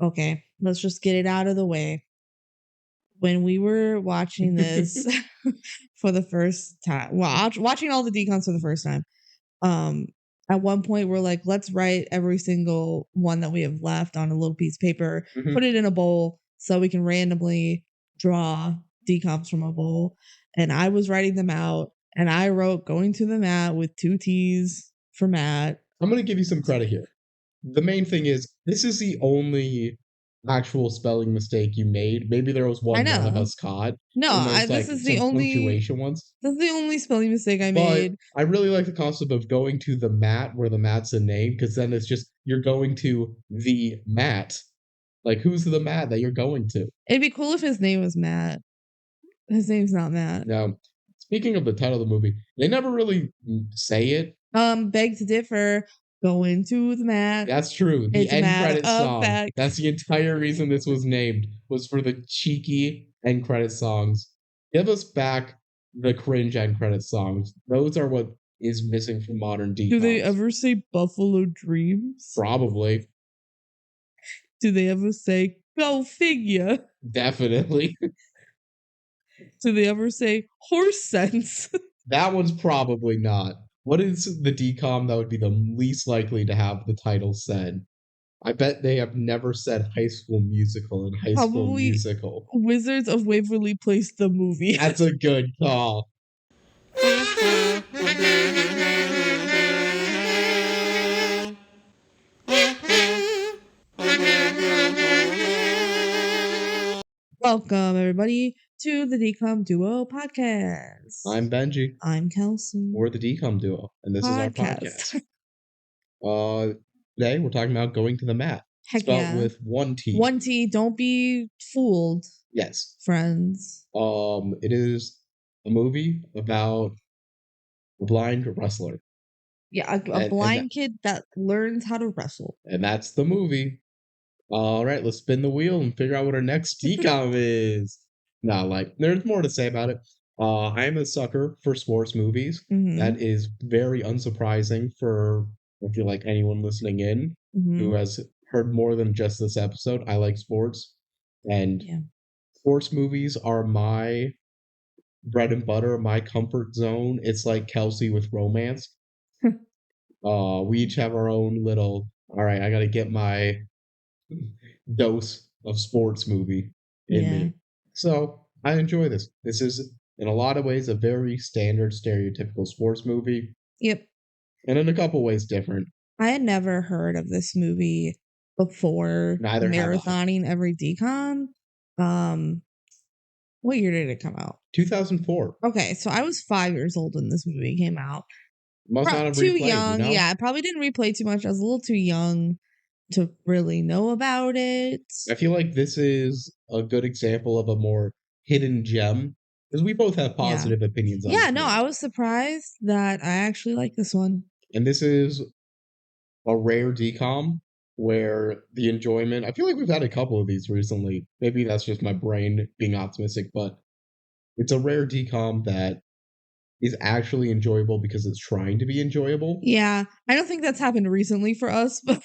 Okay, let's just get it out of the way. When we were watching this for the first time, watching all the DCOMs for the first time, at one point we're like, let's write every single one that we have left on a little piece of paper, put it in a bowl so we can randomly draw DCOMs from a bowl. And I was writing them out, and I wrote going to the mat with 2 T's for Matt. I'm going to give you some credit here. The main thing is, this is the only actual spelling mistake you made. Maybe there was one about Scott. No, this is the only punctuation ones. This is the only spelling mistake I But made. I really like the concept of going to the mat where the mat's a name, because then it's just you're going to the mat. Like, who's the mat that you're going to? It'd be cool if his name was Matt. His name's not Matt. Now, speaking of the title of the movie, they never really say it. Beg to differ. Going to the mat. That's true. The end credit song. That's the entire reason this was named, was for the cheeky end credit songs. Give us back the cringe end credit songs. Those are what is missing from modern DCOMs. Do they ever say Buffalo Dreams? Probably. Do they ever say Go Figure? Definitely. Do they ever say Horse Sense? That one's probably not. What is the DCOM that would be the least likely to have the title said? I bet they have never said High School Musical and High School Musical. Wizards of Waverly Place, the movie. That's a good call. Welcome, everybody, to the DCOM Duo podcast. I'm Benji. I'm Kelsey. We're the DCOM Duo, and this is our podcast. Today we're talking about going to the mat. Heck spelled with 1 T. 1 T. Don't be fooled. Yes. Friends. It is a movie about a blind wrestler. Yeah, a blind kid that learns how to wrestle. And that's the movie. All right, let's spin the wheel and figure out what our next DCOM is. There's more to say about it. I'm a sucker for sports movies. Mm-hmm. That is very unsurprising for, I feel like, anyone listening in who has heard more than just this episode. I like sports. And sports movies are my bread and butter, my comfort zone. It's like Kelsey with romance. We each have our own little, all right, I got to get my dose of sports movie in me. So I enjoy this. This is, in a lot of ways, a very standard, stereotypical sports movie. Yep. And in a couple ways different. I had never heard of this movie before. Neither marathoning every DCOM. What year did it come out? 2004. Okay, so I was 5 years old when this movie came out. Must not have too replayed, young. You know? Yeah, I probably didn't replay too much. I was a little too young to really know about it. I feel like this is a good example of a more hidden gem, because we both have positive opinions on it. Yeah, no, I was surprised that I actually like this one. And this is a rare DCOM where the enjoyment, I feel like we've had a couple of these recently. Maybe that's just my brain being optimistic, but it's a rare DCOM that is actually enjoyable because it's trying to be enjoyable. Yeah, I don't think that's happened recently for us, but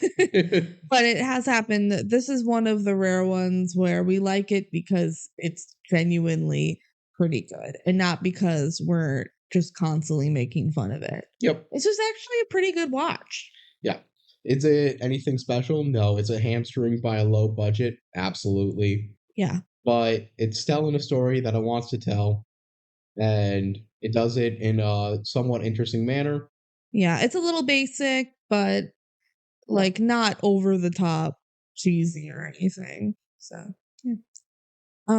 but it has happened. This is one of the rare ones where we like it because it's genuinely pretty good and not because we're just constantly making fun of it. Yep. It's just actually a pretty good watch. Yeah. Is it anything special? No. Is it hamstringed by a low budget? Absolutely. Yeah. But it's telling a story that it wants to tell, and it does it in a somewhat interesting manner. Yeah, it's a little basic, but like not over the top cheesy or anything. So, yeah.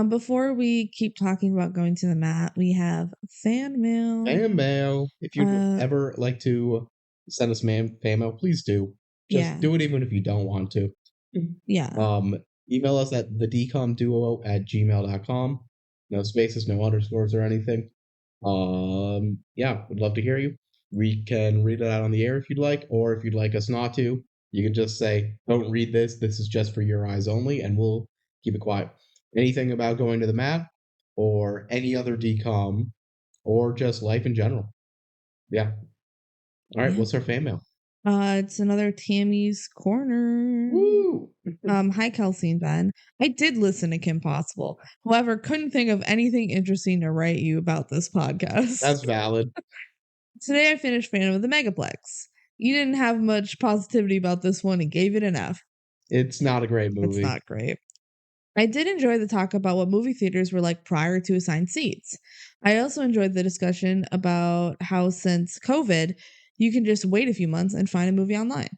Before we keep talking about going to the mat, we have fan mail. Fan mail. If you'd ever like to send us fan mail, please do. Just do it even if you don't want to. Yeah. Email us at thedcomduo@gmail.com. No spaces, no underscores or anything. Would love to hear you. We can read it out on the air if you'd like, or if you'd like us not to, you can just say, don't read this. This is just for your eyes only, and we'll keep it quiet. Anything about going to the mat, or any other DCOM, or just life in general. Yeah. All right, what's our fan mail? It's another Tammy's Corner. Woo! Hi, Kelsey and Ben. I did listen to Kim Possible. However, couldn't think of anything interesting to write you about this podcast. That's valid. Today I finished Phantom of the Megaplex. You didn't have much positivity about this one and gave it an F. It's not a great movie. It's not great. I did enjoy the talk about what movie theaters were like prior to assigned seats. I also enjoyed the discussion about how since COVID, you can just wait a few months and find a movie online.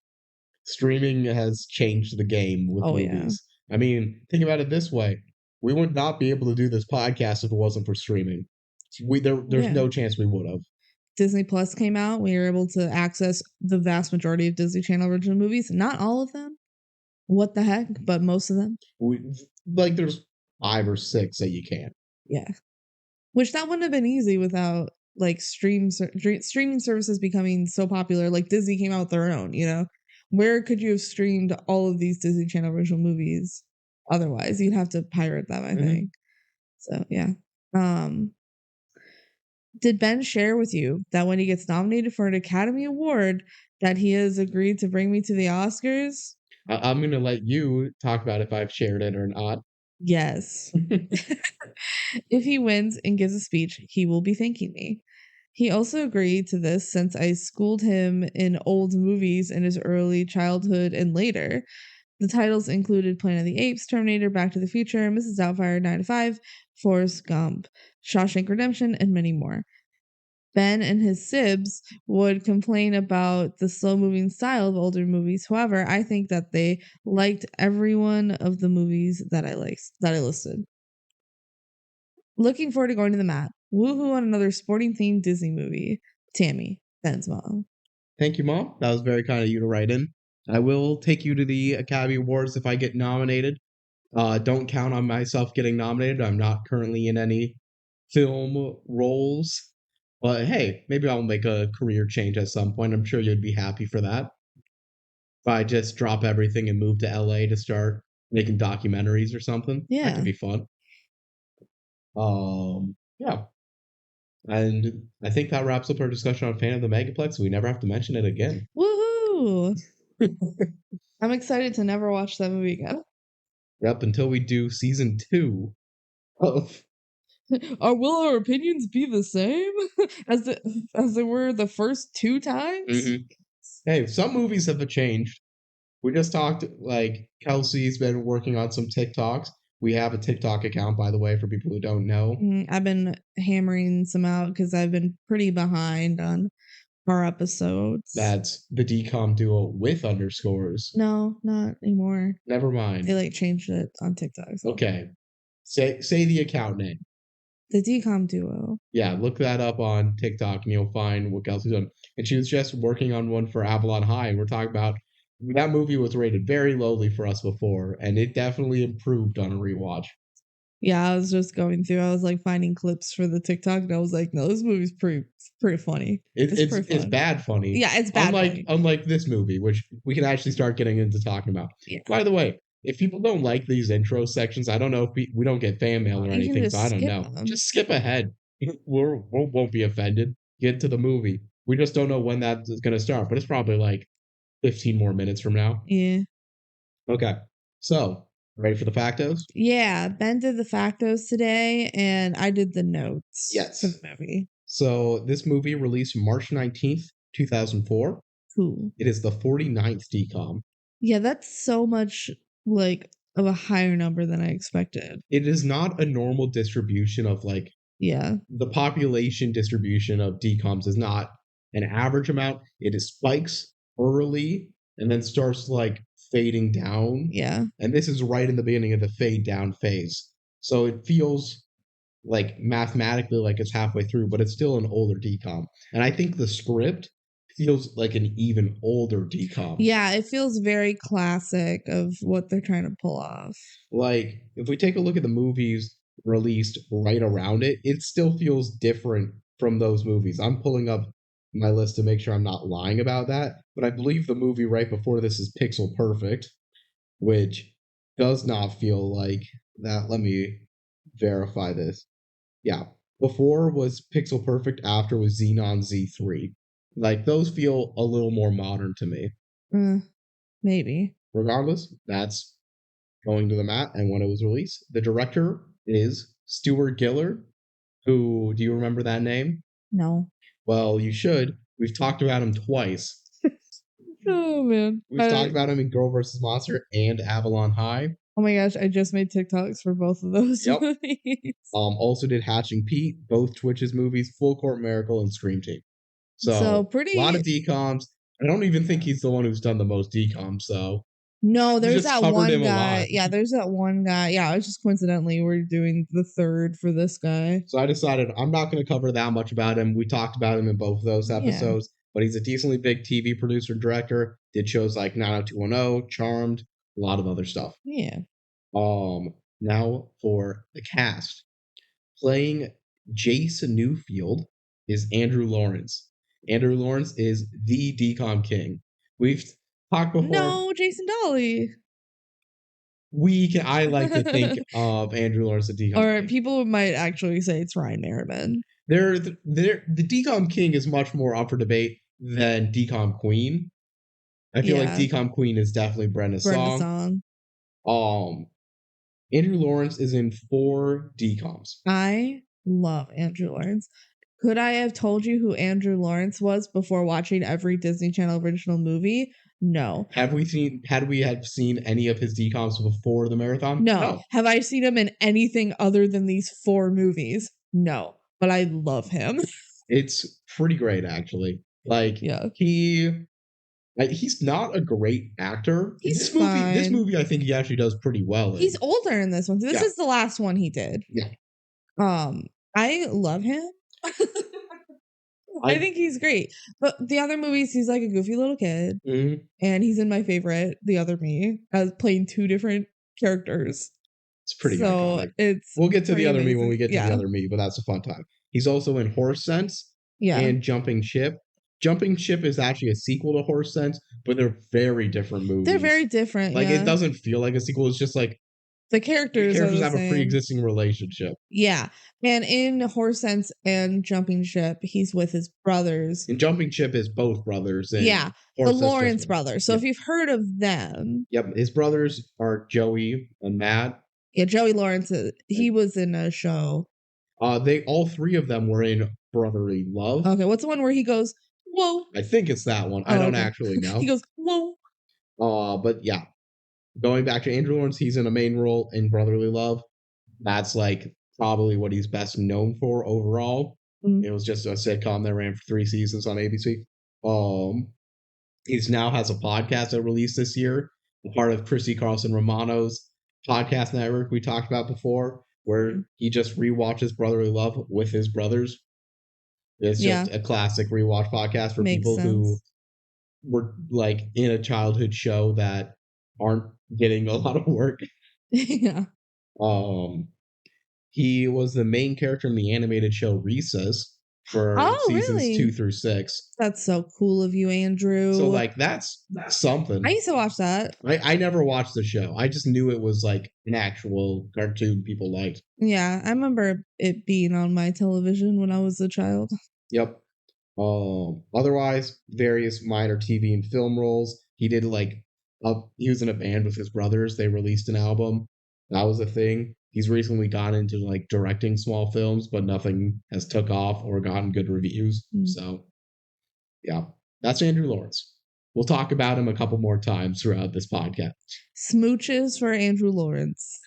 Streaming has changed the game with movies. Yeah. I mean, think about it this way. We would not be able to do this podcast if it wasn't for streaming. There's no chance we would have. Disney Plus came out. We were able to access the vast majority of Disney Channel original movies. Not all of them. What the heck? But most of them. There's 5 or 6 that you can't. Yeah. Which that wouldn't have been easy without like streaming services becoming so popular. Like Disney came out with their own, you know? Where could you have streamed all of these Disney Channel original movies otherwise? You'd have to pirate them, I think. So, yeah. Did Ben share with you that when he gets nominated for an Academy Award that he has agreed to bring me to the Oscars? I'm going to let you talk about if I've shared it or not. Yes. If he wins and gives a speech, he will be thanking me. He also agreed to this since I schooled him in old movies in his early childhood and later. The titles included Planet of the Apes, Terminator, Back to the Future, Mrs. Doubtfire, 9 to 5, Forrest Gump, Shawshank Redemption, and many more. Ben and his sibs would complain about the slow-moving style of older movies. However, I think that they liked every one of the movies that I listed. Looking forward to going to the mat. Woohoo on another sporting-themed Disney movie. Tammy, Ben's mom. Thank you, Mom. That was very kind of you to write in. I will take you to the Academy Awards if I get nominated. Don't count on myself getting nominated. I'm not currently in any film roles. But hey, maybe I'll make a career change at some point. I'm sure you'd be happy for that. If I just drop everything and move to LA to start making documentaries or something. Yeah. That could be fun. Yeah. And I think that wraps up our discussion on Phantom of the Megaplex. We never have to mention it again. Woohoo! I'm excited to never watch that movie again. Yep, until we do season 2 of... Will our opinions be the same as they were the first 2 times? Mm-hmm. Hey, some movies have changed. We just talked, like, Kelsey's been working on some TikToks. We have a TikTok account, by the way, for people who don't know. I've been hammering some out because I've been pretty behind on our episodes. That's the DCOM duo with underscores. No, not anymore. Never mind. They changed it on TikTok. So. Okay. Say the account name. The DCOM duo. Yeah, look that up on TikTok and you'll find what Kelsey's doing. And she was just working on one for Avalon High, and we're talking about that movie was rated very lowly for us before, and it definitely improved on a rewatch. Yeah, I was just going through. I was finding clips for the TikTok, and I was like, "No, this movie's pretty funny. It's bad funny. Yeah, it's bad. Unlike this movie, which we can actually start getting into talking about. Yeah. By the way, if people don't like these intro sections, I don't know if we don't get fan mail or anything, so I don't know. Just skip ahead. We won't be offended. Get to the movie. We just don't know when that's going to start, but it's probably 15 more minutes from now. Yeah. Okay. So, ready for the factos? Yeah, Ben did the factos today, and I did the notes. Yes. For the movie. So, this movie released March 19th, 2004. Cool. It is the 49th DCOM. Yeah, that's so much of a higher number than I expected. It is not a normal distribution of the population distribution of DCOMs is not an average amount. It is spikes early and then starts fading down. Yeah. And this is right in the beginning of the fade down phase. So it feels mathematically it's halfway through, but it's still an older DCOM. And I think the script feels like an even older DCOM. Yeah, it feels very classic of what they're trying to pull off. If we take a look at the movies released right around it, it still feels different from those movies. I'm pulling up my list to make sure I'm not lying about that, but I believe the movie right before this is Pixel Perfect, which does not feel like that. Let me verify this. Yeah, before was Pixel Perfect, after was Xenon Z3. Like, those feel a little more modern to me. Maybe. Regardless, that's going to the mat and when it was released. The director is Stuart Gillard, who, do you remember that name? No. Well, you should. We've talked about him twice. Oh, man. We've talked about him in Girl vs. Monster and Avalon High. Oh my gosh, I just made TikToks for both of those movies. Also did Hatching Pete, both Twitch's movies, Full Court Miracle, and Scream Team. So pretty. A lot of DCOMs. I don't even think he's the one who's done the most DCOMs, so. No, there's that one guy. Yeah, there's that one guy. Yeah, it was just coincidentally we're doing the third for this guy. So I decided I'm not going to cover that much about him. We talked about him in both of those episodes, but he's a decently big TV producer and director. Did shows like 90210, Charmed, a lot of other stuff. Yeah. Now for the cast. Playing Jason Newfield is Andrew Lawrence. Andrew Lawrence is the DCOM King. We've talked before. No, Jason Dolly. I like to think of Andrew Lawrence the DCOM Or King. people might actually say it's Ryan Merriman. The DCOM King is much more up for debate than DCOM Queen. I feel like DCOM Queen is definitely Brenda's song. Andrew Lawrence is in 4 DCOMs. I love Andrew Lawrence. Could I have told you who Andrew Lawrence was before watching every Disney Channel original movie? No. Had we seen any of his DCOMs before the marathon? No. Have I seen him in anything other than these 4 movies? No. But I love him. It's pretty great, actually. Like, he's not a great actor. This movie, I think he actually does pretty well. He's older in this one. This is the last one he did. Yeah. I love him. I think he's great. But the other movies, he's like a goofy little kid. Mm-hmm. And he's in my favorite, The Other Me, as playing 2 different characters. It's pretty iconic. We'll get to The Other Me when we get to The Other Me, but that's a fun time. He's also in Horse Sense and Jumping Ship. Jumping Ship is actually a sequel to Horse Sense, but they're very different movies. They're very different. Like, it doesn't feel like a sequel. It's just like the characters have a pre-existing relationship. Yeah. And in Horse Sense and Jumping Ship, he's with his brothers. And Jumping Ship is both brothers. And the Lawrence brothers. So if you've heard of them. Yep. His brothers are Joey and Matt. Yeah, Joey Lawrence. He was in a show. All 3 of them were in Brotherly Love. Okay. What's the one where he goes, whoa? I think it's that one. I don't actually know. He goes, whoa. But yeah. Going back to Andrew Lawrence, he's in a main role in Brotherly Love. That's like probably what he's best known for overall. It was just a sitcom that ran for 3 seasons on ABC. He now has a podcast that released this year, a part of Christy Carlson Romano's podcast network we talked about before, where he just rewatches Brotherly Love with his brothers. It's just a classic rewatch podcast for people who were like in a childhood show that aren't getting a lot of work. Yeah. He was the main character in the animated show Recess for seasons 2 through 6. That's so cool of you, Andrew. So like that's something. I used to watch that. I never watched the show. I just knew it was like an actual cartoon people liked. Yeah, I remember it being on my television when I was a child. Yep. Otherwise, various minor TV and film roles. He did he was in a band with his brothers. They released an album. That was a thing. He's recently gone into like directing small films, but nothing has took off or gotten good reviews. So, yeah, that's Andrew Lawrence. We'll talk about him a couple more times throughout this podcast. Smooches for Andrew Lawrence.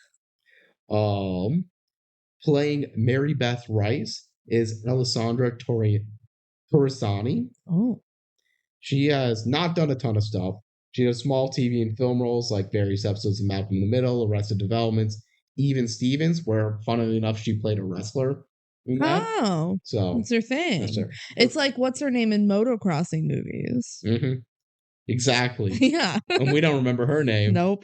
Playing Mary Beth Rice is Alessandra Torresani. Oh. She has not done a ton of stuff. She does small TV and film roles like various episodes of Malcolm in the Middle, Arrested Development, Even Stevens, where, funnily enough, she played a wrestler in that. Oh, so that's her thing. It's like what's her name in motocrossing movies. Mm-hmm. Exactly. Yeah. And we don't remember her name. Nope.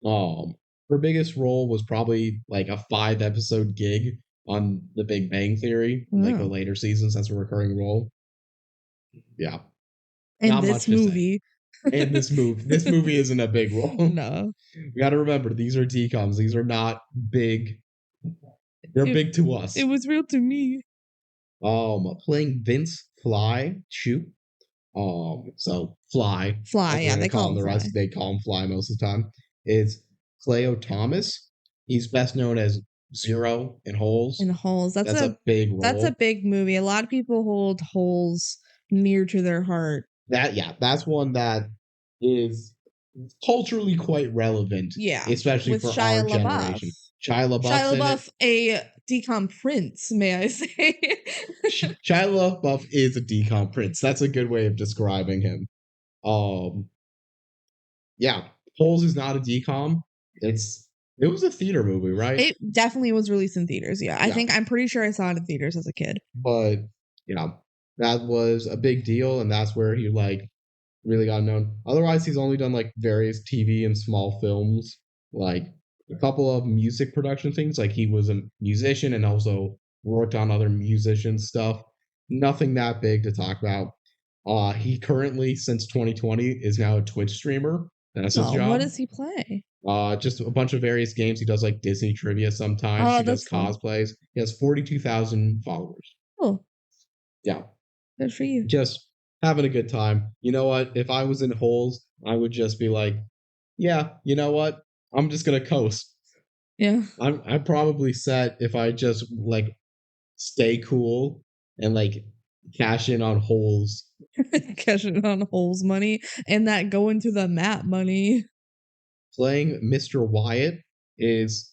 Her biggest role was probably like a 5-episode gig on The Big Bang Theory, like the later seasons as a recurring role. Yeah. And not this movie. And this movie isn't a big role. No. We got to remember, these are DCOMs. These are not big. They're big to us. It was real to me. Playing Vince Shoot. So Fly. Fly, yeah, they call him the Fly. rest. They call him Fly most of the time. Is Cleo Thomas. He's best known as Zero in Holes. In Holes, that's a big role. That's a big movie. A lot of people hold Holes near to their heart. That's one that is culturally quite relevant. Yeah, especially with for Shia our LaBeouf. generation. Shia LaBeouf, a DCOM prince, may I say? Shia LaBeouf is a DCOM prince. That's a good way of describing him. Yeah, Holes is not a DCOM. It was a theater movie, right? It definitely was released in theaters. Yeah, I'm pretty sure I saw it in theaters as a kid. But that was a big deal, and that's where he really got known. Otherwise, he's only done various TV and small films, like a couple of music production things. Like he was a musician and also worked on other musician stuff. Nothing that big to talk about. He currently, since 2020, is now a Twitch streamer. That's his job. What does he play? Just a bunch of various games. He does Disney trivia sometimes. He does cosplays. Cool. He has 42,000 followers. Oh. Yeah. Good for you. Just having a good time. You know what? If I was in Holes, I would just be like, yeah, you know what? I'm just gonna coast. Yeah. I'm probably set if I just stay cool and cash in on Holes. Cash in on Holes money and that go into the map money. Playing Mr. Wyatt is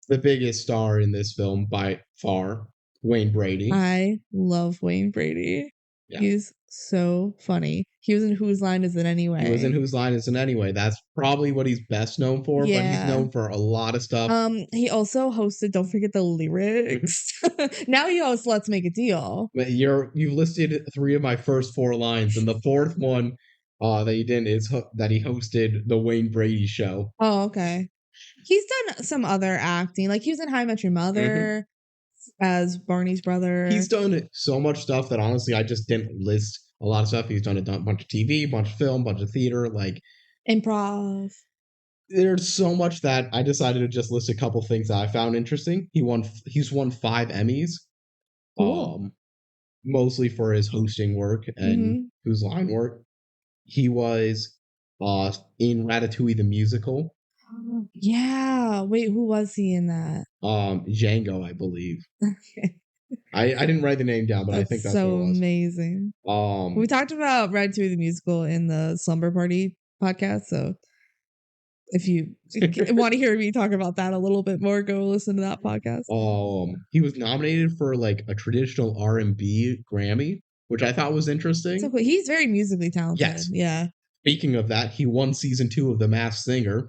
the biggest star in this film by far, Wayne Brady. I love Wayne Brady. Yeah. He's so funny. He was in Whose Line Is It Anyway? He was in Whose Line Is It Anyway? That's probably what he's best known for, but he's known for a lot of stuff. He also hosted Don't Forget the Lyrics. Now he hosts Let's Make a Deal. But you've listed 3 of my first 4 lines, and the 4th one that you didn't is that he hosted the Wayne Brady Show. Oh, okay. He's done some other acting. He was in How I Met Your Mother as Barney's brother. He's done so much stuff that honestly I just didn't list a lot of stuff. He's done a bunch of TV, bunch of film, bunch of theater, improv. There's so much that I decided to just list a couple things that I found interesting. He's won 5 Emmys. Cool. Mostly for his hosting work and Whose Line work. He was in Ratatouille the musical. Yeah. Wait, who was he in that? Django, I believe. Okay. I didn't write the name down, but I think that's so what it was. Amazing. We talked about Ratatouille the musical in the Slumber Party podcast, so if you want to hear me talk about that a little bit more, go listen to that podcast. He was nominated for a traditional R&B Grammy, which I thought was interesting. So cool. He's very musically talented. Yes. Yeah. Speaking of that, he won season 2 of The Masked Singer.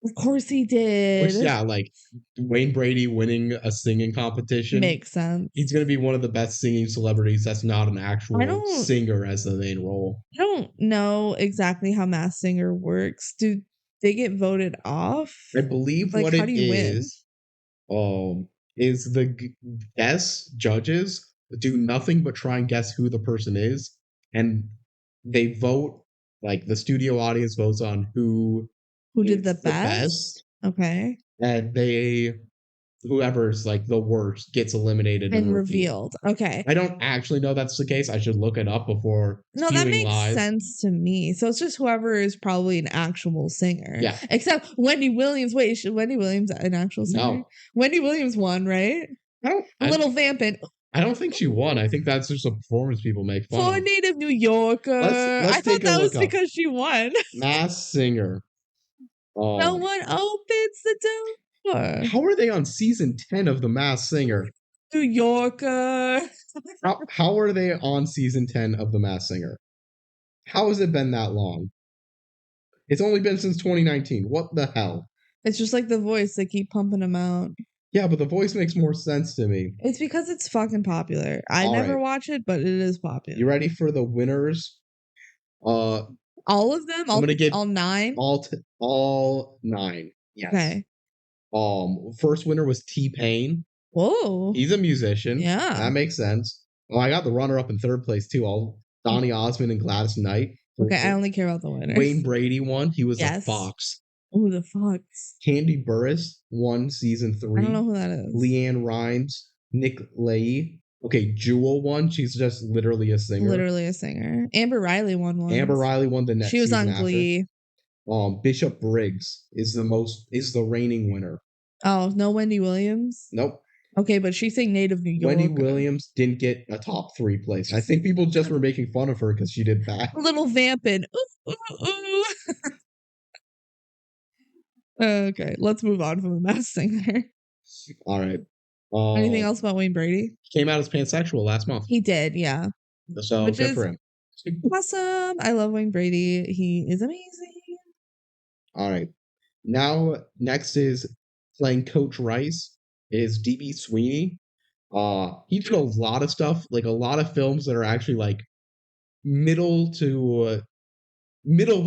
Of course he did. Which, Wayne Brady winning a singing competition. Makes sense. He's going to be one of the best singing celebrities that's not an actual singer as the main role. I don't know exactly how Masked Singer works. Do they get voted off? I believe what it is the guest judges do nothing but try and guess who the person is. And they vote, the studio audience votes on who did the best. Okay. And whoever's the worst gets eliminated and revealed. Okay. I don't actually know that's the case. I should look it up before. No, that makes sense to me. So it's just whoever is probably an actual singer. Yeah. Except Wendy Williams. Wait, is Wendy Williams an actual singer? No. Wendy Williams won, right? A little vamping. I don't think she won. I think that's just a performance people make fun of. For native New Yorker. I thought that was because she won. Masked Singer. No one opens the door. How are they on season 10 of The Masked Singer? New Yorker. How are they on season 10 of The Masked Singer? How has it been that long? It's only been since 2019. What the hell? It's just like The Voice. They keep pumping them out. Yeah, but The Voice makes more sense to me. It's because it's fucking popular. I never watch it, but it is popular. You ready for the winners? All of them? I'm gonna give all 9? All 9. Yes. Okay. First winner was T-Pain. Whoa. He's a musician. Yeah. That makes sense. I got the runner-up in 3rd place, too. Donny Osmond and Gladys Knight. Okay, I only care about the winners. Wayne Brady won. He was a fox. Oh, the fox. Candy Burris won season 3. I don't know who that is. Leanne Rimes, Nick Leahy, Okay, Jewel won. She's just literally a singer. Literally a singer. Amber Riley won one. Amber Riley won the next She was season on Glee. After. Bishop Briggs is the reigning winner. Oh, no Wendy Williams? Nope. Okay, but she sang Native New York. Wendy Williams didn't get a top 3 place. I think people just were making fun of her because she did bad. A little vamping. Ooh, ooh, ooh. Okay, let's move on from the Masked Singer. All right. Anything else about Wayne Brady? Came out as pansexual last month. He did, yeah. So Which good is for him. Awesome. I love Wayne Brady. He is amazing. All right. Now, next is playing Coach Rice is DB Sweeney. He did a lot of stuff, like a lot of films that are actually like middle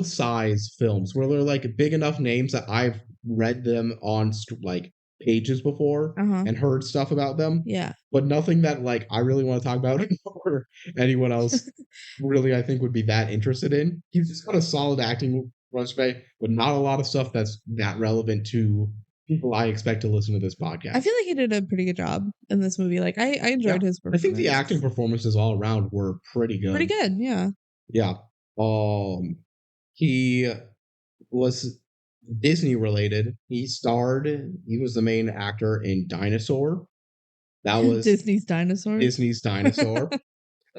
size films where they're like big enough names that I've read them on like pages before and heard stuff about them. Yeah. But nothing that like I really want to talk about or anyone else really I think would be that interested in. He's just got a solid acting resume, but not a lot of stuff that's that relevant to people I expect to listen to this podcast. I feel like he did a pretty good job in this movie. Like I enjoyed his performance. I think the acting performances all around were pretty good. Pretty good, yeah. Yeah. He was Disney related. He was the main actor in Dinosaur. That was Disney's Dinosaur. Okay.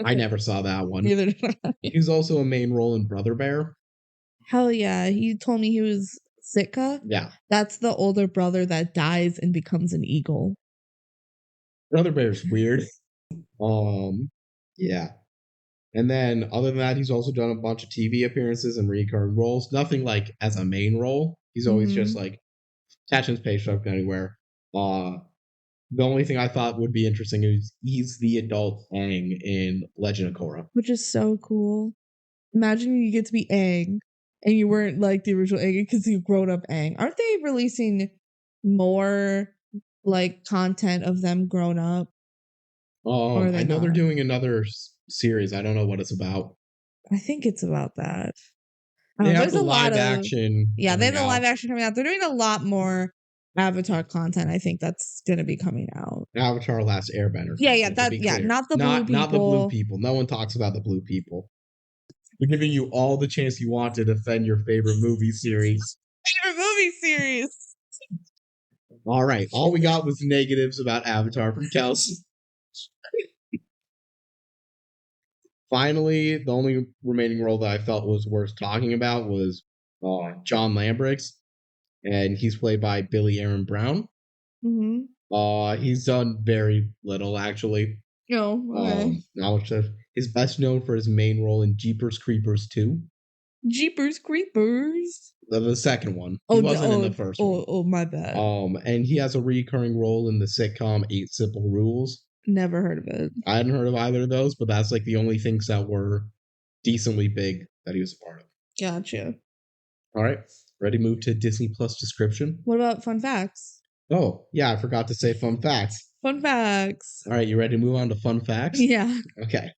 I never saw that one. Neither did I. He was also a main role in Brother Bear. Hell yeah. He told me he was Sitka. Yeah. That's the older brother that dies and becomes an eagle. Brother Bear's weird. Yeah. And then other than that, he's also done a bunch of TV appearances and recurring roles. Nothing like as a main role. He's always just like catching his paycheck anywhere. The only thing I thought would be interesting is he's the adult Aang in Legend of Korra. Which is so cool. Imagine you get to be Aang and you weren't like the original Aang because you've grown up Aang. Aren't they releasing more like content of them grown up? I know they're doing another series. I don't know what it's about. I think it's about that. They have the live action. Yeah, they have the live action coming out. They're doing a lot more Avatar content. I think that's going to be coming out. Avatar: Last Airbender. Yeah, not the blue people. Not the blue people. No one talks about the blue people. We're giving you all the chance you want to defend your favorite movie series. All right. All we got was negatives about Avatar from Kelsey. Finally, the only remaining role that I felt was worth talking about was John Lambrix, and he's played by Billy Aaron Brown. He's done very little, actually. Oh, okay. Not much. He's best known for his main role in Jeepers Creepers 2. Jeepers Creepers? The second one. He wasn't in the first one. Oh, my bad. And he has a recurring role in the sitcom 8 Simple Rules. Never heard of it. I hadn't heard of either of those, but that's like the only things that were decently big that he was a part of. Gotcha. All right. Ready to move to Disney Plus description? What about fun facts? Oh, yeah, I forgot to say fun facts. Fun facts. All right, you ready to move on to fun facts? Yeah. Okay.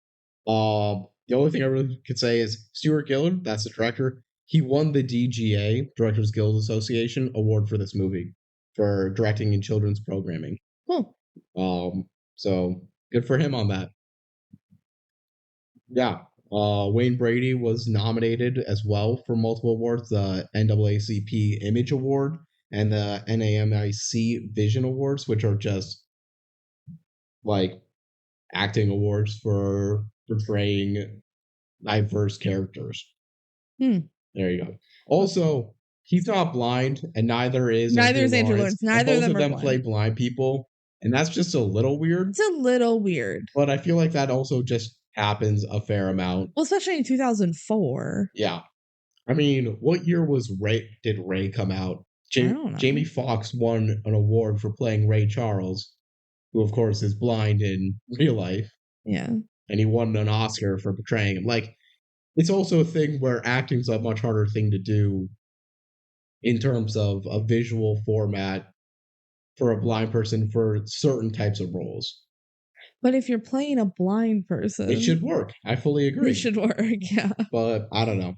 The only thing I really could say is Stuart Gillard, that's the director. He won the DGA, Directors Guild Association, award for this movie for directing in children's programming. Cool. So good for him on that. Yeah. Wayne Brady was nominated as well for multiple awards, the NAACP Image Award and the NAMIC Vision Awards, which are just like acting awards for portraying diverse characters. There you go. Also, he's not blind, and neither is Andrew Lawrence. Neither of them play blind people, and that's just a little weird. It's a little weird. But I feel like that also just happens a fair amount. Well, especially in 2004. Yeah. I mean, what year did Ray come out? I don't know. Jamie Foxx won an award for playing Ray Charles, who of course is blind in real life. Yeah. And he won an Oscar for portraying him. Like, it's also a thing where acting's a much harder thing to do in terms of a visual format for a blind person for certain types of roles. But if you're playing a blind person, it should work. I fully agree. It should work, yeah. But I don't know.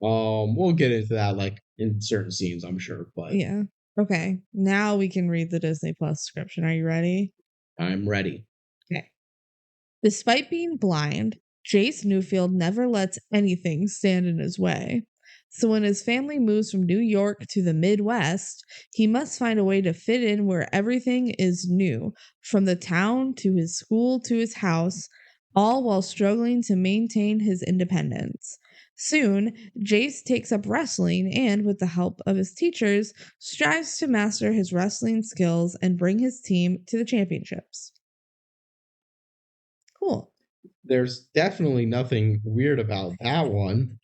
We'll get into that like in certain scenes, I'm sure. But yeah. Okay. Now we can read the Disney Plus description. Are you ready? I'm ready. Okay. Despite being blind, Jace Newfield never lets anything stand in his way. So when his family moves from New York to the Midwest, he must find a way to fit in where everything is new, from the town to his school to his house, all while struggling to maintain his independence. Soon, Jace takes up wrestling and, with the help of his teachers, strives to master his wrestling skills and bring his team to the championships. Cool. There's definitely nothing weird about that one.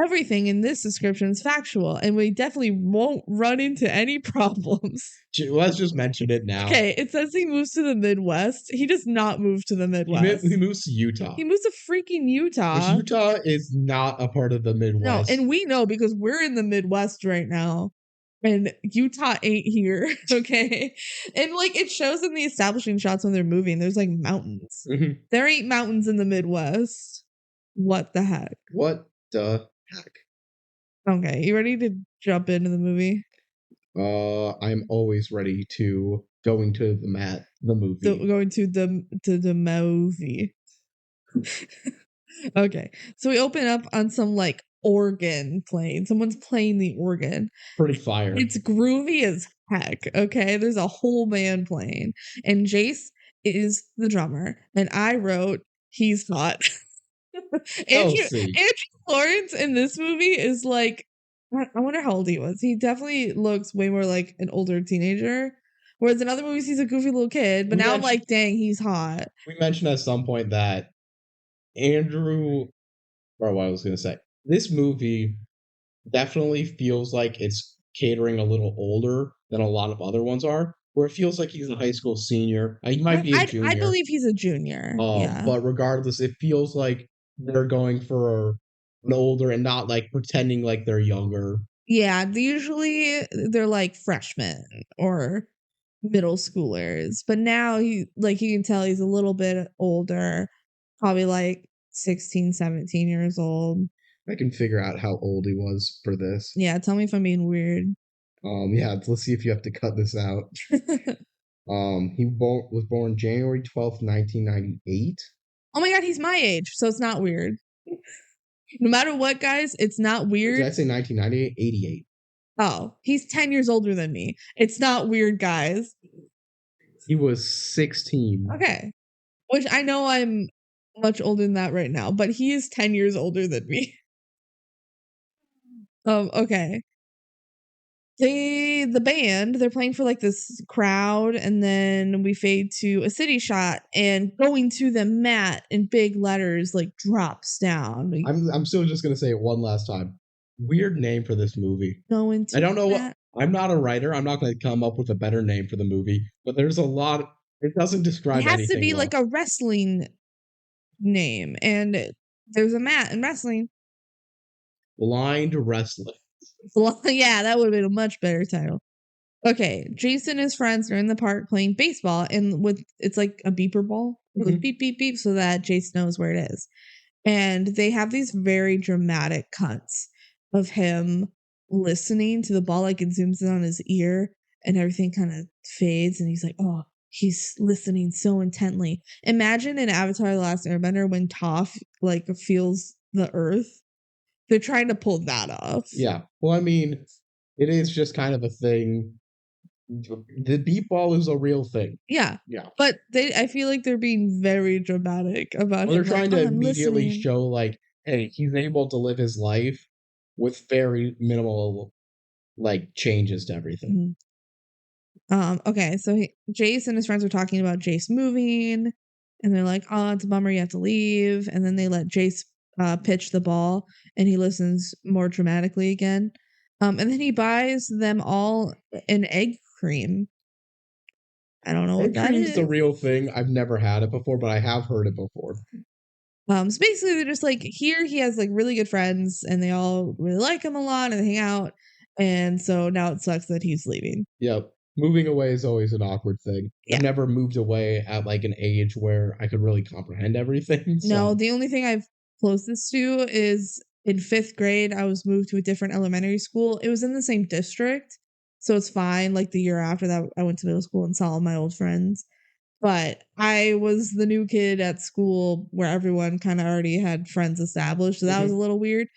Everything in this description is factual, and we definitely won't run into any problems. Let's just mention it now. Okay, it says he moves to the Midwest. He does not move to the Midwest. He moves to Utah. He moves to freaking Utah. Which Utah is not a part of the Midwest. No, and we know because we're in the Midwest right now. And Utah ain't here, okay? And like it shows in the establishing shots when they're moving, there's like mountains. Mm-hmm. There ain't mountains in the Midwest. What the heck? What the heck? Okay, you ready to jump into the movie? I'm always ready to going to the movie. Going to the movie. Okay, so we open up on some like organ playing. Someone's playing the organ. Pretty fire. It's groovy as heck. Okay, there's a whole band playing, and Jace is the drummer. And I wrote, he's hot. Andrew Lawrence in this movie is like, I wonder how old he was. He definitely looks way more like an older teenager. Whereas in other movies, he's a goofy little kid. But now I'm like, dang, he's hot. We mentioned at some point that this movie definitely feels like it's catering a little older than a lot of other ones are, where it feels like he's a high school senior. He might be a junior. I believe he's a junior. Yeah. But regardless, it feels like they're going for an older and not like pretending like they're younger. Yeah, usually they're like freshmen or middle schoolers, but now you can tell he's a little bit older, probably like 16, 17 years old. I can figure out how old he was for this. Yeah, tell me if I'm being weird. Yeah, let's see if you have to cut this out. He was born January 12th, 1998. Oh my god, he's my age, so it's not weird. No matter what, guys, it's not weird. Did I say 1998? 88. Oh, he's 10 years older than me. It's not weird, guys. He was 16. Okay. Which I know I'm much older than that right now, but he is 10 years older than me. Okay. The band, they're playing for like this crowd, and then we fade to a city shot, and going to the mat in big letters like drops down. I'm still just gonna say it one last time. Weird name for this movie. Going to I don't know what. I'm not a writer. I'm not going to come up with a better name for the movie, but there's a lot. It doesn't describe anything. It has to be like a wrestling name, and there's a mat in wrestling. Blind Wrestling. Yeah, that would have been a much better title. Okay, Jason and his friends are in the park playing baseball, and it's like a beeper ball, like beep beep beep, so that Jason knows where it is. And they have these very dramatic cuts of him listening to the ball, like it zooms in on his ear, and everything kind of fades, and he's like, oh, he's listening so intently. Imagine in Avatar: The Last Airbender when Toph like feels the earth. They're trying to pull that off. Yeah. Well, I mean, it is just kind of a thing. The beep ball is a real thing. Yeah. Yeah. But I feel like they're being very dramatic about it. They're trying to immediately show like, hey, he's able to live his life with very minimal like changes to everything. Mm-hmm. Okay, so Jace and his friends are talking about Jace moving, and they're like, oh, it's a bummer you have to leave. And then they let Jace pitch the ball, and he listens more dramatically again. And then he buys them all an egg cream. I don't know what that is. Egg cream's the real thing. I've never had it before, but I have heard it before. So basically they're just like, here he has like really good friends, and they all really like him a lot, and they hang out. And so now it sucks that he's leaving. Yep. Moving away is always an awkward thing. Yeah. I've never moved away at like an age where I could really comprehend everything. So. No, the only thing I've closest to is in 5th grade, I was moved to a different elementary school. It was in the same district, so it's fine. Like the year after that, I went to middle school and saw all my old friends. but I was the new kid at school where everyone kind of already had friends established. So that was a little weird,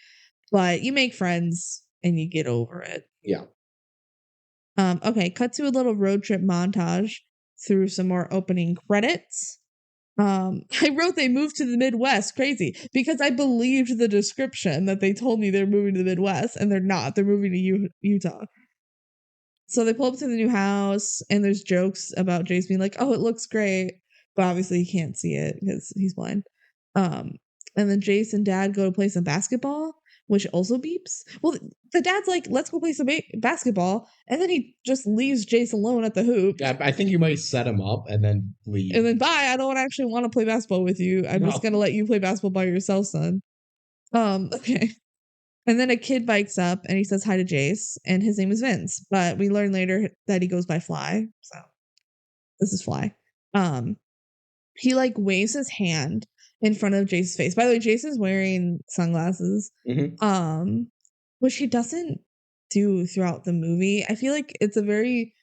but you make friends and you get over it. Yeah. Okay, cut to a little road trip montage through some more opening credits. I wrote they moved to the Midwest. Crazy, because I believed the description that they told me they're moving to the Midwest, and they're not. They're moving to Utah. So they pull up to the new house, and there's jokes about Jace being like, "Oh, it looks great," but obviously he can't see it because he's blind. And then Jace and Dad go to play some basketball, which also beeps. Well, the dad's like, "Let's go play some basketball," and then he just leaves Jace alone at the hoop. Yeah, I think you might set him up and then leave. And then bye. I don't actually want to play basketball with you. I'm just gonna let you play basketball by yourself, son. Okay. And then a kid bikes up and he says hi to Jace, and his name is Vince. But we learn later that he goes by Fly. So this is Fly. He like waves his hand in front of Jace's face. By the way, Jace is wearing sunglasses. Which he doesn't do throughout the movie. I feel like it's a very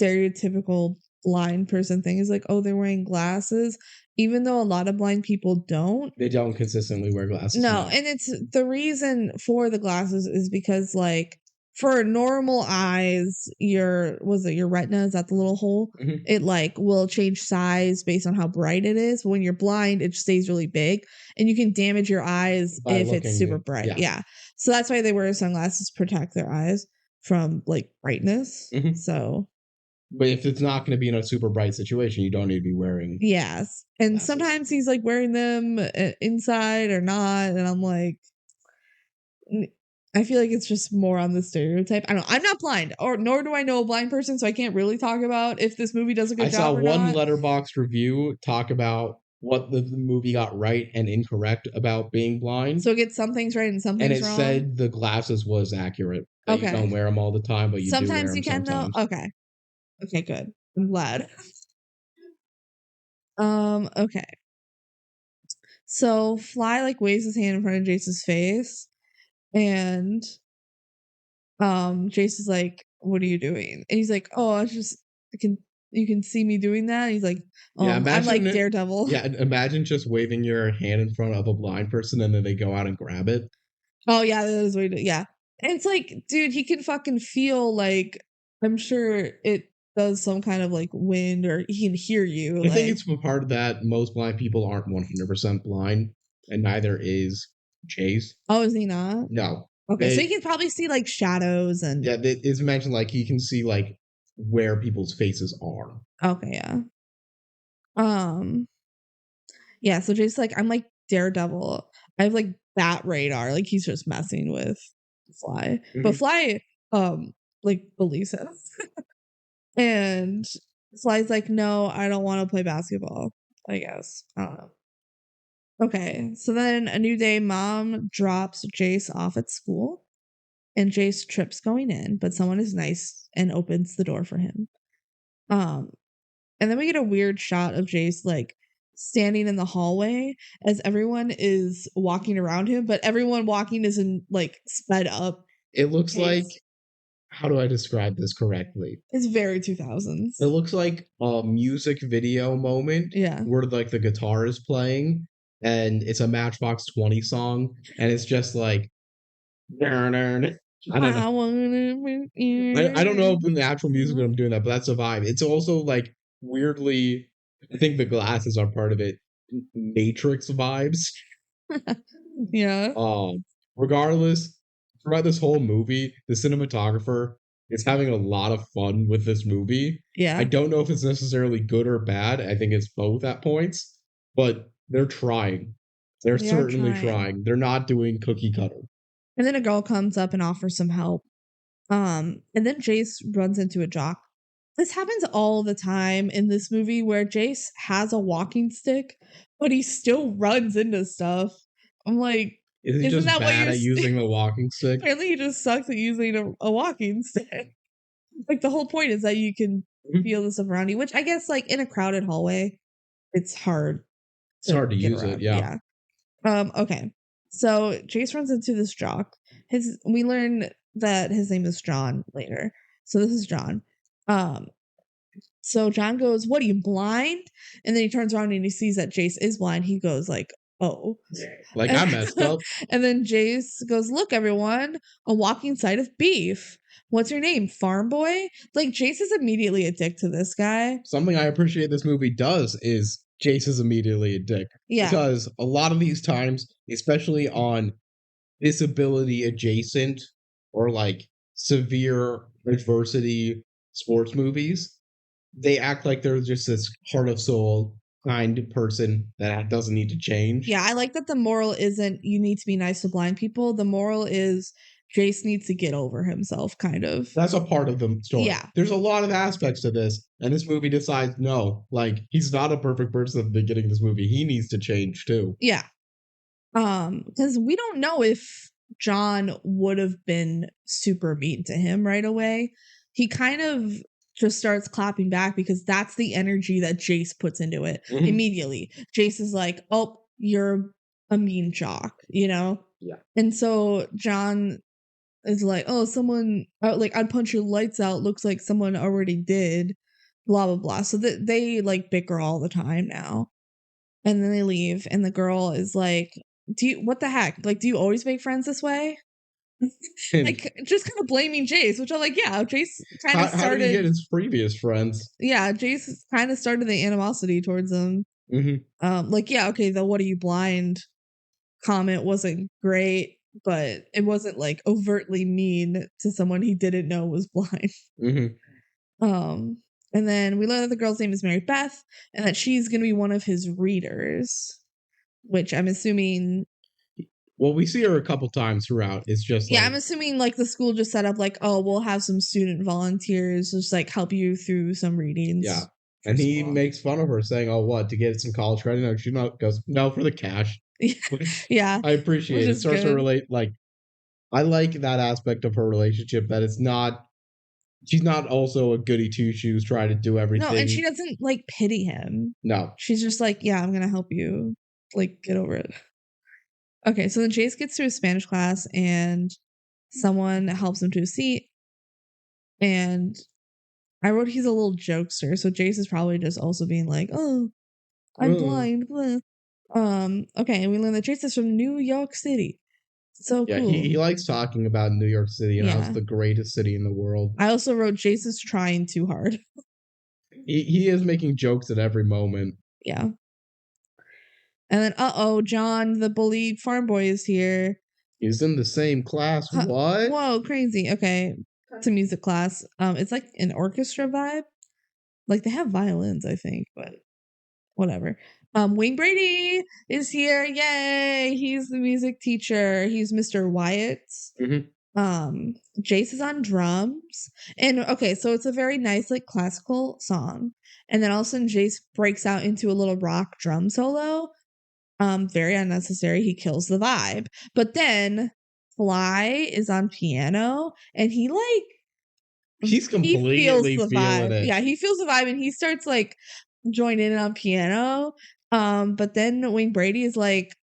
stereotypical blind person thing. Is like, oh, they're wearing glasses, even though a lot of blind people don't. They don't consistently wear glasses. No, and it's the reason for the glasses is because like for normal eyes, your retina is that the little hole? It like will change size based on how bright it is. But when you're blind, it stays really big, and you can damage your eyes if it's super bright. Yeah. So that's why they wear sunglasses to protect their eyes from like brightness. So, but if it's not going to be in a super bright situation, you don't need to be wearing. Yes, and glasses. Sometimes he's like wearing them inside or not, and I'm like, I feel like it's just more on the stereotype. I don't know. I'm not blind, nor do I know a blind person, so I can't really talk about if this movie does a good job or not. I saw one Letterboxd review talk about what the movie got right and incorrect about being blind. So it gets some things right and some things wrong. And it said the glasses was accurate. That you don't wear them all the time, but you sometimes do wear them sometimes. Though. Okay, good. I'm glad. Okay. So Fly like waves his hand in front of Jace's face, and Jace is like, "What are you doing?" And he's like, "Oh, you can see me doing that." And he's like, I'm like Daredevil. Yeah, imagine just waving your hand in front of a blind person and then they go out and grab it. Oh yeah, that is way to, yeah. And it's like, dude, he can fucking feel like, I'm sure it does some kind of like wind, or he can hear you. I think it's a part of that. Most blind people aren't 100% blind, and neither is Jace. Oh, is he not? No. Okay, so he can probably see like shadows and. Yeah, it's mentioned like he can see like where people's faces are. Okay, yeah. Yeah, so Jace's like, I'm like Daredevil. I have like bat radar. Like he's just messing with Fly. But Fly like believes him. And Fly's like, no, I don't want to play basketball, I guess. I don't know. Okay, so then a new day, Mom drops Jace off at school, and Jace trips going in, but someone is nice and opens the door for him. And then we get a weird shot of Jace like standing in the hallway as everyone is walking around him, but everyone walking isn't like sped up. It looks like, how do I describe this correctly? It's very 2000s. It looks like a music video moment. Yeah. Where like the guitar is playing and it's a Matchbox 20 song and it's just like I don't know. I don't know if in the actual music I'm doing that, but that's a vibe. It's also like weirdly, I think the glasses are part of it. Matrix vibes. Yeah. Regardless, throughout this whole movie, the cinematographer is having a lot of fun with this movie. Yeah. I don't know if it's necessarily good or bad. I think it's both at points, but they're trying. They're certainly trying. They're not doing cookie cutter. And then a girl comes up and offers some help. And then Jace runs into a jock. This happens all the time in this movie where Jace has a walking stick, but he still runs into stuff. I'm like, is he just bad at using the walking stick? Apparently he just sucks at using a walking stick. Like the whole point is that you can feel the stuff around you, which I guess like in a crowded hallway, it's hard. It's hard to use it, yeah. Okay. So Jace runs into this jock. We learn that his name is John later. So this is John. So John goes, "What, are you blind?" And then he turns around and he sees that Jace is blind. He goes like, "Oh." Like, I messed up. And then Jace goes, "Look, everyone, a walking side of beef. What's your name, Farm Boy?" Like, Jace is immediately a dick to this guy. Something I appreciate this movie does is Jace is immediately a dick. Yeah. Because a lot of these times, especially on disability adjacent or like severe adversity sports movies, they act like they're just this heart of soul kind person that doesn't need to change. Yeah, I like that the moral isn't you need to be nice to blind people. The moral is Jace needs to get over himself, kind of. That's a part of the story. Yeah. There's a lot of aspects to this, and this movie decides no, like he's not a perfect person at the beginning of this movie. He needs to change too. Yeah. Because we don't know if John would have been super mean to him right away. He kind of just starts clapping back because that's the energy that Jace puts into it immediately. Jace is like, "Oh, you're a mean jock," you know? Yeah. And so John is like, "Oh, someone, like, I'd punch your lights out. Looks like someone already did." Blah, blah, blah. So they like bicker all the time now. And then they leave, and the girl is like, what the heck? Like, do you always make friends this way? Like, just kind of blaming Jace, which I'm like, yeah, Jace kind of started. How did he get his previous friends? Yeah, Jace kind of started the animosity towards him. Like, yeah, okay, the "what are you, blind" comment wasn't great, but it wasn't like overtly mean to someone he didn't know was blind. And then we learn that the girl's name is Mary Beth and that she's going to be one of his readers, which I'm assuming. Well, we see her a couple times throughout. It's just yeah, like, I'm assuming like the school just set up like, oh, we'll have some student volunteers just like help you through some readings. Yeah. And he makes fun of her saying, "Oh, what, to get some college credit?" No, she not goes, "No, for the cash." Yeah. I appreciate it. It starts to relate, like, I like that aspect of her relationship, that it's not, she's not also a goody two shoes trying to do everything. No, and she doesn't like pity him. No. She's just like, yeah, I'm gonna help you. Like, get over it. Okay, so then Jace gets to his Spanish class and someone helps him to a seat. And I wrote he's a little jokester, so Jace is probably just also being like, "Oh, I'm blind." Blah. Okay, and we learn that Jace is from New York City. So Yeah, cool. he likes talking about New York City and how it's the greatest city in the world. I also wrote Jace is trying too hard. He is making jokes at every moment. Yeah. And then, John, the bullied farm boy, is here. He's in the same class. What? Whoa, crazy. Okay. It's a music class. It's like an orchestra vibe. Like they have violins, I think, but whatever. Wayne Brady is here. Yay! He's the music teacher. He's Mr. Wyatt. Jace is on drums. And okay, so it's a very nice, like, classical song. And then all of a sudden Jace breaks out into a little rock drum solo. Very unnecessary. He kills the vibe. But then Fly is on piano and he's completely feeling it. Yeah, he feels the vibe and he starts like joining in on piano. But then Wayne Brady is like,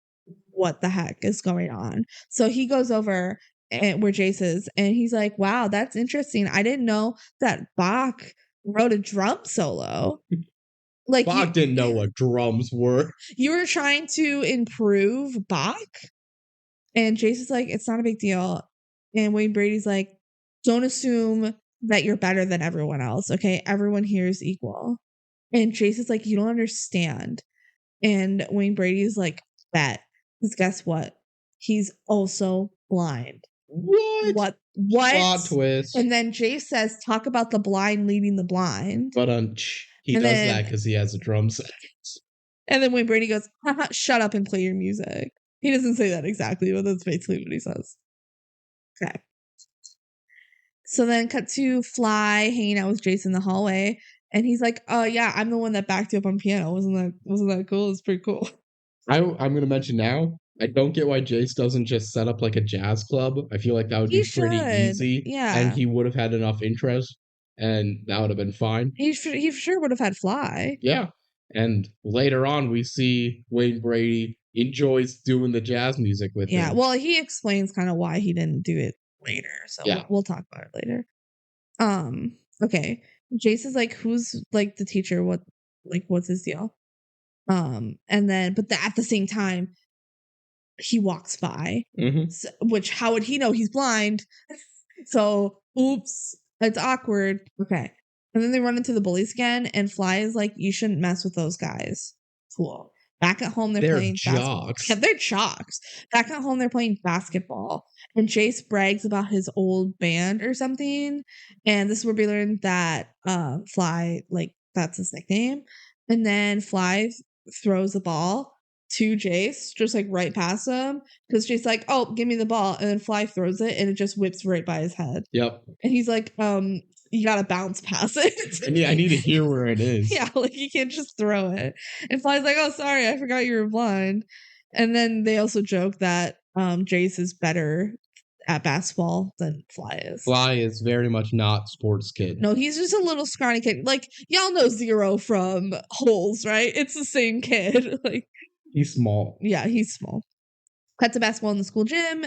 what the heck is going on? So he goes over where Jace is and he's like, wow, that's interesting. I didn't know that Bach wrote a drum solo. Like, Bach didn't know what drums were. You were trying to improve Bach? And Jace is like, it's not a big deal. And Wayne Brady's like, don't assume that you're better than everyone else, okay? Everyone here is equal. And Jace is like, you don't understand. And Wayne Brady's like, bet. Because guess what? He's also blind. What? Plot twist. And then Jace says, talk about the blind leading the blind. But he does that because he has a drum set. And then Wayne Brady goes, haha, shut up and play your music. He doesn't say that exactly, but that's basically what he says. Okay. So then cut to Fly hanging out with Jace in the hallway. And he's like, oh yeah, I'm the one that backed you up on piano. Wasn't that cool? It's pretty cool. I'm gonna mention now, I don't get why Jace doesn't just set up like a jazz club. I feel like that would be pretty easy. Yeah. And he would have had enough interest and that would have been fine. He sure would have had Fly. Yeah. And later on, we see Wayne Brady enjoys doing the jazz music with him. Yeah, well, he explains kind of why he didn't do it later. So we'll talk about it later. Okay. Jace is like, who's like the teacher? What's his deal? And then, but at the same time, he walks by, so, which how would he know he's blind? So, oops, it's awkward. Okay. And then they run into the bullies again, and Fly is like, you shouldn't mess with those guys. Cool. Back at home, they're playing basketball. Yeah, they're jocks. Back at home, they're playing basketball. And Jace brags about his old band or something. And this is where we learn that Fly, like, that's his nickname. And then Fly throws the ball to Jace, just like right past him. Because Jace's like, oh, give me the ball. And then Fly throws it and it just whips right by his head. Yep. And he's like, you gotta bounce past it. I need to hear where it is. Yeah, like you can't just throw it. And Fly's like, oh, sorry, I forgot you were blind. And then they also joke that Jace is better at basketball than Fly is. Fly is very much not sports kid. No, he's just a little scrawny kid. Like, y'all know Zero from Holes, right? It's the same kid. Like, he's small. Yeah, he's small. Cut to basketball in the school gym.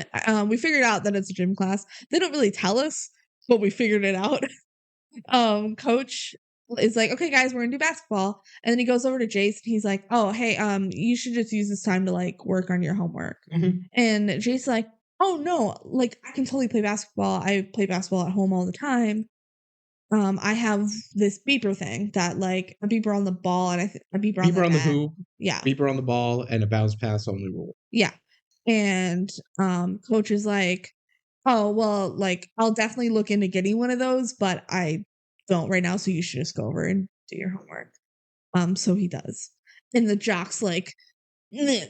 We figured out that it's a gym class. They don't really tell us, but we figured it out. Coach is like, okay, guys, we're gonna do basketball. And then he goes over to Jace and he's like, oh, hey, you should just use this time to like work on your homework. And Jace's like, oh no, like I can totally play basketball. I play basketball at home all the time. I have this beeper thing that like a beeper on the ball and a beeper on the hoop. Yeah. Beeper on the ball and a bounce pass only rule. Yeah. And coach is like, oh, well, like I'll definitely look into getting one of those, but I don't right now, so you should just go over and do your homework. So he does. And the jock's like,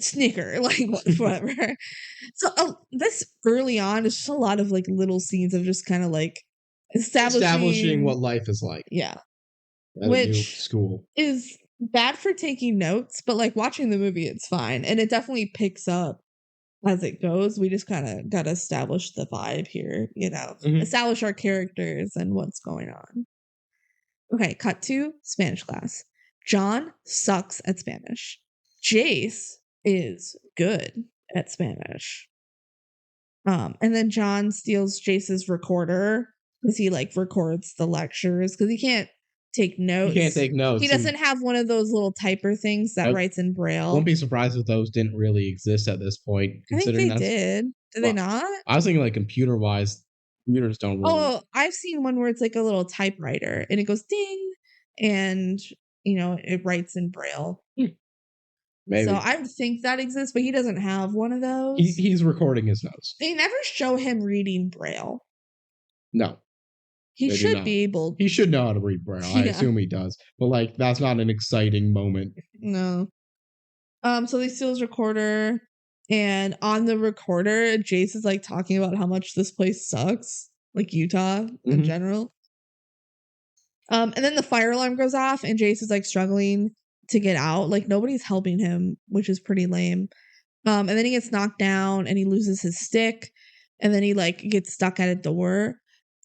snicker, like whatever. So this early on is just a lot of like little scenes of just kind of like establishing what life is like. Yeah. At Which a new school is bad for taking notes, but like watching the movie, it's fine. And it definitely picks up as it goes. We just kind of got to establish the vibe here, establish our characters and what's going on. Okay, cut to Spanish class. John sucks at Spanish. Jace is good at Spanish. And then John steals Jace's recorder because he like records the lectures because he can't take notes. He can't take notes. He doesn't have one of those little typer things that writes in Braille. Won't be surprised if those didn't really exist at this point. I think they did. Did they not? I was thinking like computer wise, computers don't really. Oh, I've seen one where it's like a little typewriter and it goes ding and it writes in Braille. Maybe. So I would think that exists, but he doesn't have one of those. He's recording his notes. They never show him reading Braille. No. He should be able. He should know how to read Braille. I assume he does. But like that's not an exciting moment. No. So they steal his recorder, and on the recorder, Jace is like talking about how much this place sucks, like Utah in general. And then the fire alarm goes off, and Jace is like struggling to get out. Like nobody's helping him, which is pretty lame. And then he gets knocked down, and he loses his stick, and then he like gets stuck at a door.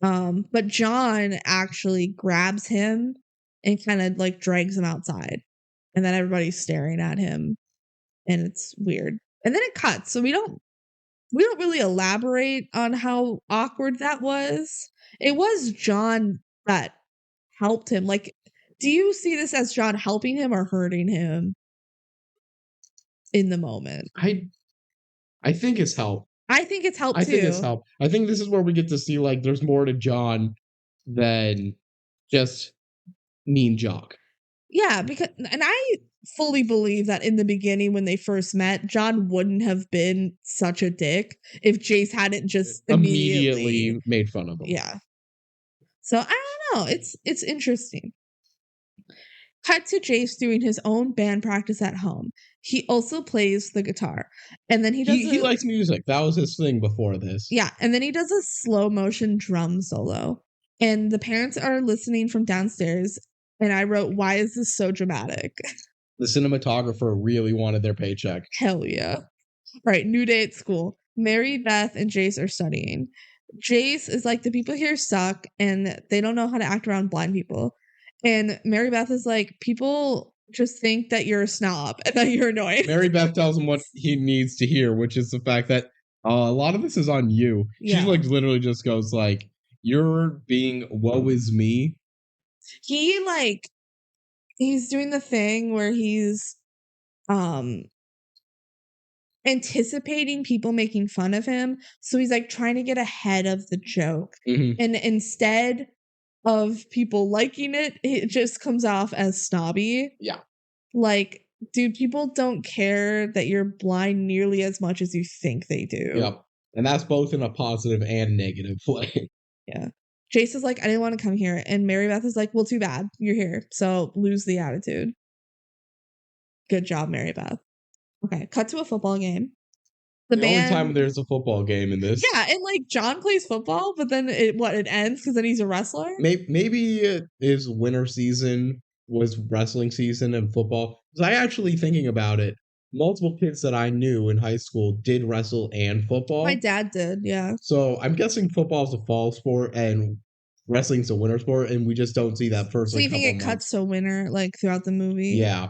But John actually grabs him and kind of like drags him outside, and then everybody's staring at him, and it's weird. And then it cuts, so we don't really elaborate on how awkward that was. It was John that helped him. Like, do you see this as John helping him or hurting him in the moment? I think it's help. I think it's help too. I think it's help. I think this is where we get to see like there's more to John than just mean jock. Yeah, and I fully believe that in the beginning when they first met, John wouldn't have been such a dick if Jace hadn't just immediately made fun of him. Yeah. So I don't know. It's interesting. Cut to Jace doing his own band practice at home. He also plays the guitar. And then he likes music. That was his thing before this. Yeah. And then he does a slow motion drum solo. And the parents are listening from downstairs. And I wrote, why is this so dramatic? The cinematographer really wanted their paycheck. Hell yeah. All right. New day at school. Mary, Beth, and Jace are studying. Jace is like, the people here suck. And they don't know how to act around blind people. And Mary Beth is like, people just think that you're a snob and that you're annoying. Mary Beth tells him what he needs to hear, which is the fact that a lot of this is on you. Yeah. She like literally just goes like, you're being woe is me He's doing the thing where he's anticipating people making fun of him. So he's like trying to get ahead of the joke. And instead of people liking it, it just comes off as snobby. Yeah. Like, dude, people don't care that you're blind nearly as much as you think they do. Yep. And that's both in a positive and negative way. Yeah. Jace is like, I didn't want to come here. And Mary Beth is like, well, too bad. You're here. So lose the attitude. Good job, Mary Beth. Okay. Cut to a football game. The only time there's a football game in this. Yeah. And like John plays football, but then it ends because then he's a wrestler. Maybe his winter season was wrestling season and football. Because I actually thinking about it, multiple kids that I knew in high school did wrestle and football. My dad did, yeah. So I'm guessing football is a fall sport and wrestling's a winter sport, and we just don't see that first. So you think it cuts to winter like throughout the movie? Yeah.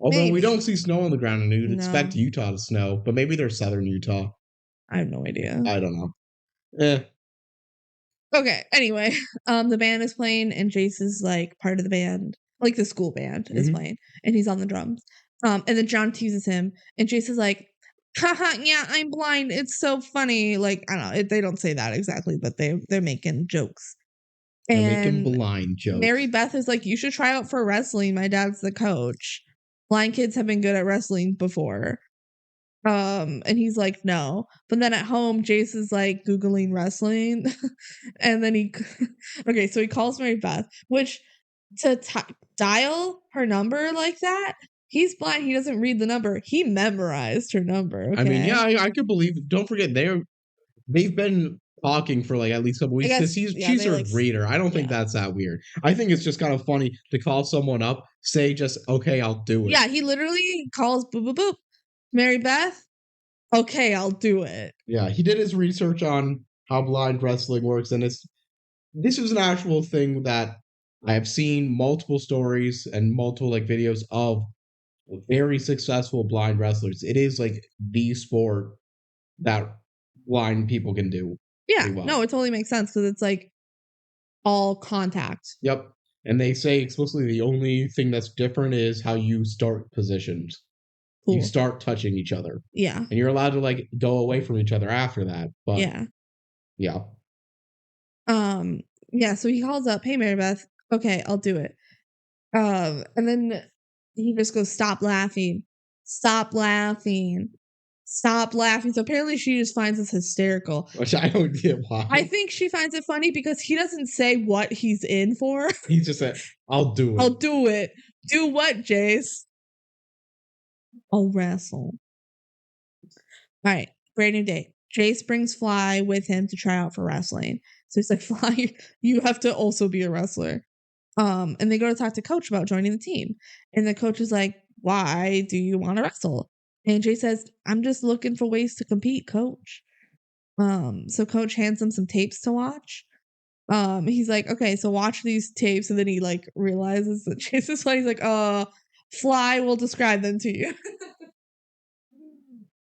Although we don't see snow on the ground, and you'd expect Utah to snow, but maybe they're southern Utah. I have no idea. I don't know. Okay, anyway, the band is playing, and Jace is like part of the band, like the school band is playing, and he's on the drums. And then John teases him, and Jace is like, haha, yeah, I'm blind. It's so funny. Like, I don't know, they don't say that exactly, but they're making jokes. They're making blind jokes. Mary Beth is like, you should try out for wrestling. My dad's the coach. Blind kids have been good at wrestling before. And he's like, no. But then at home, Jace is like Googling wrestling. And then okay, so he calls Mary Beth, which to dial her number like that, he's blind. He doesn't read the number. He memorized her number. Okay? I mean, yeah, I could believe it. Don't forget, they've been talking for like at least a couple weeks because she's her reader. I don't think that's that weird. I think it's just kind of funny to call someone up, say just, okay, I'll do it. Yeah, he literally calls boop, boop, boop. Mary Beth, okay, I'll do it. Yeah, he did his research on how blind wrestling works, and this is an actual thing that I have seen multiple stories and multiple like videos of very successful blind wrestlers. It is like the sport that blind people can do. Yeah, no, it totally makes sense because it's like all contact. Yep. And they say explicitly the only thing that's different is how you start positions. Cool. You start touching each other. Yeah. And you're allowed to like go away from each other after that. But yeah. Yeah, so he calls up, hey Mary Beth, okay, I'll do it. And then he just goes, stop laughing. Stop laughing. Stop laughing. So apparently she just finds this hysterical. Which I don't get why. I think she finds it funny because he doesn't say what he's in for. He just said, I'll do it. I'll do it. Do what, Jace? I'll wrestle. All right. Brand new day. Jace brings Fly with him to try out for wrestling. So he's like, Fly, you have to also be a wrestler. And they go to talk to Coach about joining the team. And the coach is like, why do you want to wrestle? And Jace says, I'm just looking for ways to compete, Coach. So Coach hands him some tapes to watch. He's like, okay, so watch these tapes. And then he like realizes that Jace is funny. He's like, Fly will describe them to you.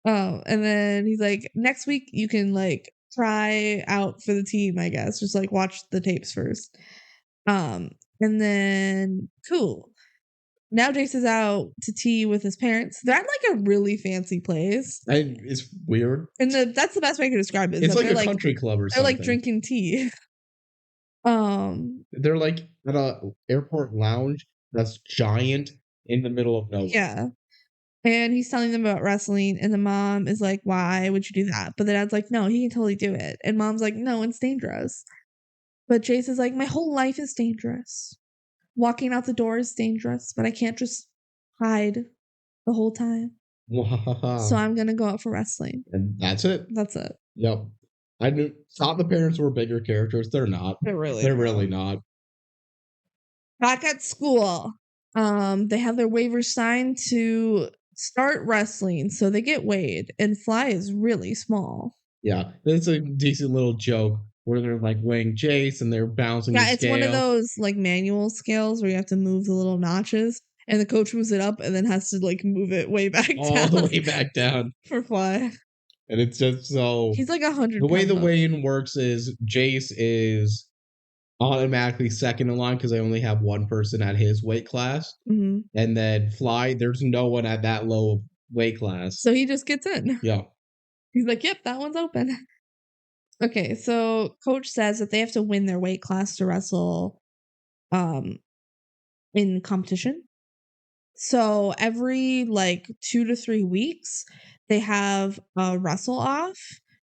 And then he's like, next week you can like try out for the team, I guess. Just like watch the tapes first. And then cool. Now Jace is out to tea with his parents. They're at like a really fancy place. It's weird. And that's the best way I could describe it. It's like a country club or something. They're like drinking tea. They're like at a airport lounge that's giant in the middle of nowhere. Yeah. And he's telling them about wrestling, and the mom is like, why would you do that? But the dad's like, no, he can totally do it. And mom's like, no, it's dangerous. But Jace is like, my whole life is dangerous. Walking out the door is dangerous, but I can't just hide the whole time. Wow. So I'm going to go out for wrestling. And that's it. That's it. Yep. I thought the parents were bigger characters. They're not. They're really not. Back at school, they have their waivers signed to start wrestling, so they get weighed, and Fly is really small. Yeah, it's a decent little joke where they're like weighing Jace and they're bouncing. Yeah, it's one of those like manual scales where you have to move the little notches, and the coach moves it up and then has to like move it way back all down. the way back down for Fly. And it's just so he's like 100. The way the weigh-in works is Jace is automatically second in line because they only have one person at his weight class. Mm-hmm. And then Fly, there's no one at that low weight class. So he just gets in. Yeah. He's like, yep, that one's open. Okay, so coach says that they have to win their weight class to wrestle in competition. So every like 2 to 3 weeks, they have a wrestle off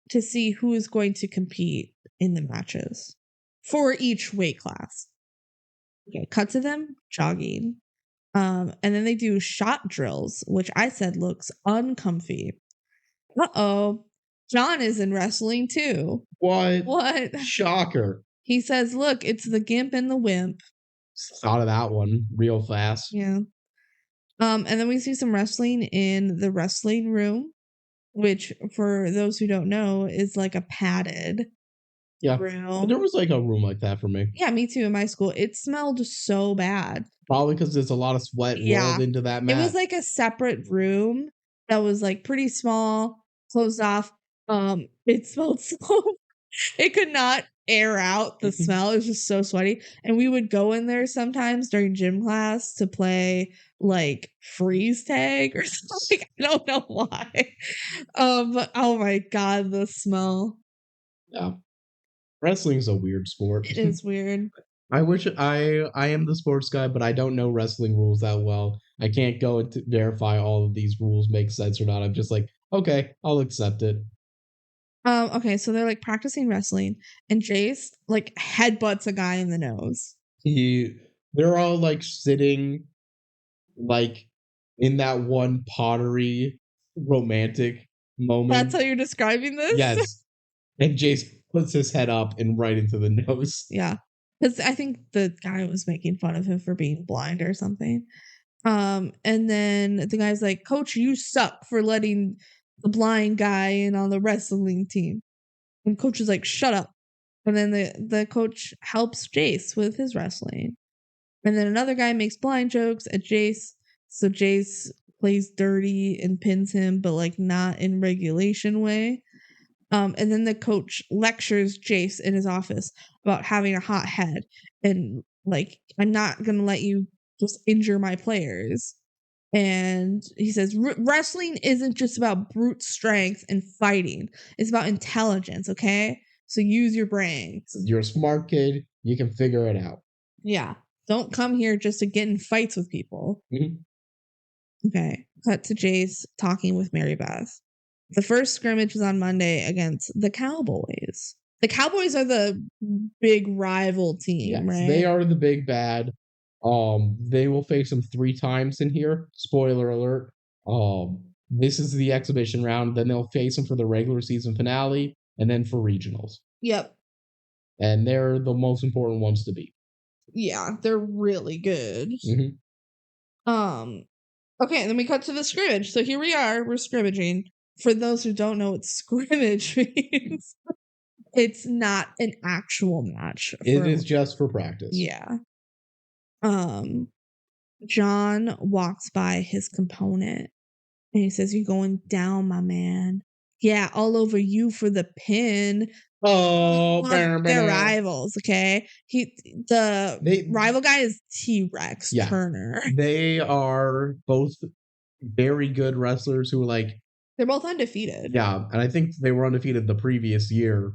to see who is going to compete in the matches for each weight class. Okay, cut to them jogging. And then they do shot drills, which I said looks uncomfy. Uh-oh. John is in wrestling too. What? Shocker. He says, look, it's the gimp and the wimp. Thought of that one real fast. Yeah. And then we see some wrestling in the wrestling room, which for those who don't know is like a padded room. There was like a room like that for me. Yeah, me too in my school. It smelled so bad. Probably because there's a lot of sweat rolled into that mat. It was like a separate room that was like pretty small, closed off. It smelled so it could not air out the smell. It was just so sweaty. And we would go in there sometimes during gym class to play like freeze tag or something. I don't know why. But oh my god, the smell. Yeah. Wrestling's a weird sport. It is weird. I wish I am the sports guy, but I don't know wrestling rules that well. I can't go and verify all of these rules make sense or not. I'm just like, okay, I'll accept it. Okay, so they're like practicing wrestling, and Jace like headbutts a guy in the nose. They're all like sitting like in that one pottery romantic moment. That's how you're describing this? Yes. And Jace puts his head up and right into the nose. Yeah. Because I think the guy was making fun of him for being blind or something. And then the guy's like, Coach, you suck for letting the blind guy in on the wrestling team. And coach is like, shut up. And then the coach helps Jace with his wrestling. And then another guy makes blind jokes at Jace. So Jace plays dirty and pins him, but like not in regulation way. And then the coach lectures Jace in his office about having a hot head and like, I'm not going to let you just injure my players. And he says, wrestling isn't just about brute strength and fighting. It's about intelligence, okay? So use your brain. You're a smart kid. You can figure it out. Yeah. Don't come here just to get in fights with people. Mm-hmm. Okay. Cut to Jace talking with Mary Beth. The first scrimmage is on Monday against the Cowboys. The Cowboys are the big rival team, yes, right? They are the big bad. They will face them 3 times in here. Spoiler alert. This is the exhibition round. Then they'll face them for the regular season finale, and then for regionals. Yep. And they're the most important ones to beat. Yeah, they're really good. Mm-hmm. Okay, and then we cut to the scrimmage. So here we are. We're scrimmaging. For those who don't know what scrimmage means, it's not an actual match. It is just for practice. Yeah. John walks by his component and he says, "You're going down, my man. Yeah, all over you for the pin." Oh, they're rivals, okay? The rival guy is T-Rex Turner. They are both very good wrestlers who like they're both undefeated. Yeah, and I think they were undefeated the previous year.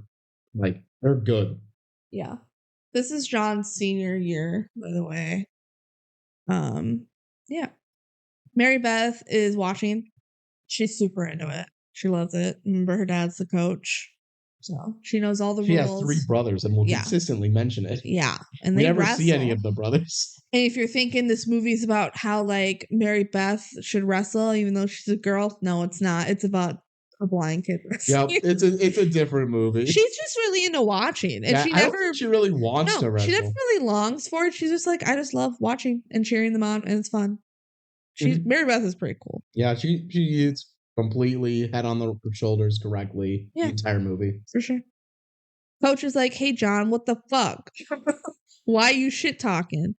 Like, they're good. Yeah. This is John's senior year, by the way. Yeah. Mary Beth is watching. She's super into it. She loves it. Remember, her dad's the coach. So she knows all the rules. She has 3 brothers and will consistently mention it. Yeah. And we never see any of the brothers. And if you're thinking this movie's about how like Mary Beth should wrestle, even though she's a girl, no, it's not. It's about a blind kid wrestling. Yep, it's a different movie. She's just really into watching. And I don't think she really wants to wrestle. She never really longs for it. She's just like, I just love watching and cheering them on, and it's fun. Mary Beth is pretty cool. Yeah, she is completely head on the shoulders correctly the entire movie. For sure. Coach is like, hey, John, what the fuck? Why you shit talking?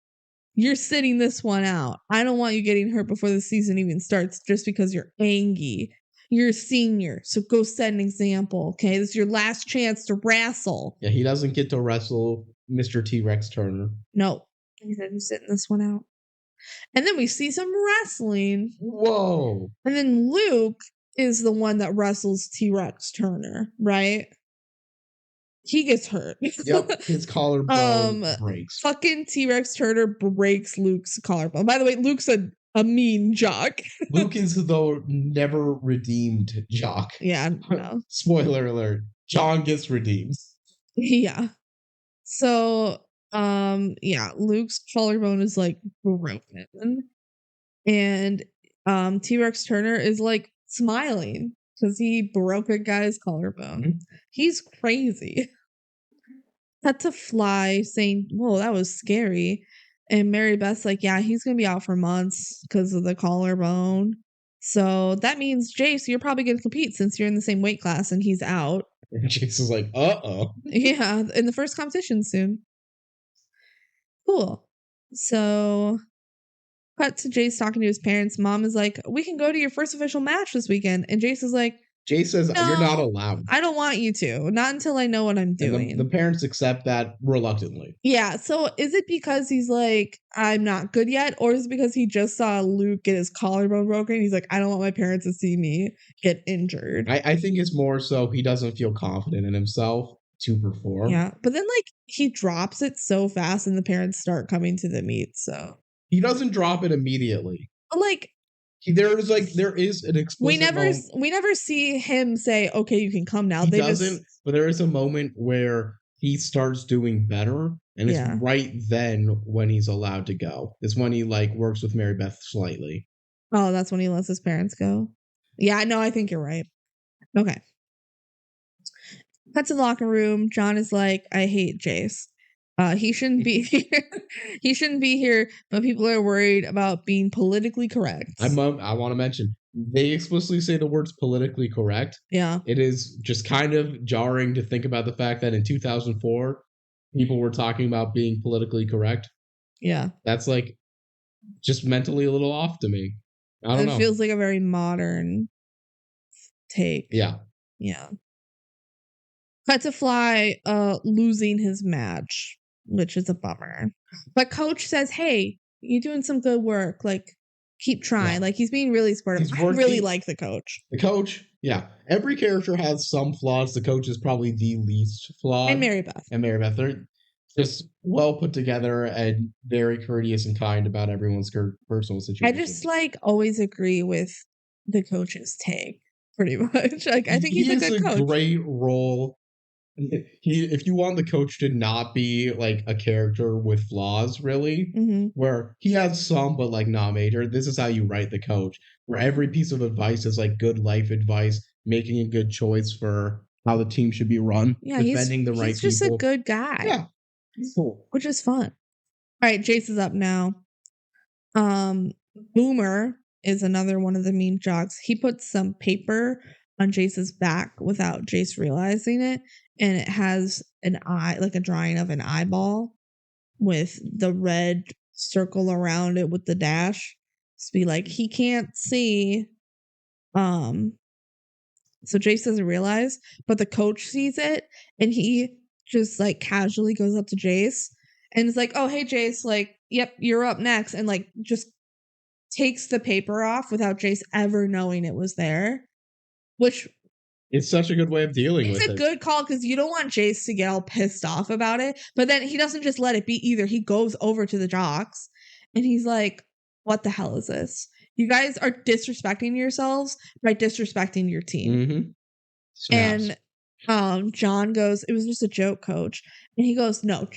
You're sitting this one out. I don't want you getting hurt before the season even starts just because you're angry. You're a senior, so go set an example, okay? This is your last chance to wrestle. Yeah, he doesn't get to wrestle Mr. T-Rex Turner. No, he said he's sitting this one out. And then we see some wrestling. Whoa. And then Luke is the one that wrestles T-Rex Turner, right? He gets hurt. Yep, his collarbone breaks. Fucking T-Rex Turner breaks Luke's collarbone. By the way, Luke's a mean jock. Luke is the never redeemed jock. Yeah. No. Spoiler alert. John gets redeemed. Yeah. So, yeah, Luke's collarbone is like broken. And T-Rex Turner is like smiling because he broke a guy's collarbone. Mm-hmm. He's crazy. Cut to Fly saying, "Whoa, that was scary." And Mary Beth's like, "Yeah, he's gonna be out for months because of the collarbone. So that means, Jace, you're probably gonna compete since you're in the same weight class and he's out." And Jace is like, "Uh-oh." Yeah, in the first competition soon. Cool. So cut to Jace talking to his parents. Mom is like, "We can go to your first official match this weekend." And Jace is like, Jace says, "No, you're not allowed. I don't want you to. Not until I know what I'm doing." And the parents accept that reluctantly. Yeah. So is it because he's like, I'm not good yet? Or is it because he just saw Luke get his collarbone broken? He's like, I don't want my parents to see me get injured. I think it's more so he doesn't feel confident in himself to perform. Yeah. But then like he drops it so fast and the parents start coming to the meet. So he doesn't drop it immediately. Like, there is an explicit we never see him say, "Okay, you can come now." He doesn't, but there is a moment where he starts doing better, and it's right then when he's allowed to go. It's when he like works with Mary Beth slightly. Oh, that's when he lets his parents go. Yeah, no, I think you're right. Okay. Cut to the locker room. John is like, "I hate Jace. He shouldn't be here. He shouldn't be here, but people are worried about being politically correct." I want to mention, they explicitly say the words politically correct. Yeah. It is just kind of jarring to think about the fact that in 2004, people were talking about being politically correct. Yeah. That's like just mentally a little off to me. I don't know. It feels like a very modern take. Yeah. Yeah. Cut to Fly losing his match, which is a bummer. But Coach says, "Hey, you're doing some good work. Like, keep trying." Yeah. Like, he's being really supportive. I really like the coach. The coach, yeah. Every character has some flaws. The coach is probably the least flawed. And Mary Beth. They're just well put together and very courteous and kind about everyone's personal situation. I just like always agree with the coach's take, pretty much. Like, I think he's a good coach. Great role. If you want the coach to not be like a character with flaws, really, where he has some but like not major, this is how you write the coach, where every piece of advice is like good life advice, making a good choice for how the team should be run, defending the right people. He's just a good guy. Yeah. Cool. Which is fun. All right, Jace is up now. Boomer is another one of the mean jocks. He puts some paper on Jace's back without Jace realizing it, and it has an eye, like a drawing of an eyeball with the red circle around it with the dash. To be like, he can't see. So Jace doesn't realize, but the coach sees it, and he just like casually goes up to Jace and is like, "Oh, hey Jace, like, yep, you're up next," and like just takes the paper off without Jace ever knowing it was there. Which it's such a good way of dealing with it. It's a good call because you don't want Jace to get all pissed off about it. But then he doesn't just let it be either. He goes over to the jocks and he's like, "What the hell is this? You guys are disrespecting yourselves by disrespecting your team." And John goes, "It was just a joke, coach." And he goes, "No,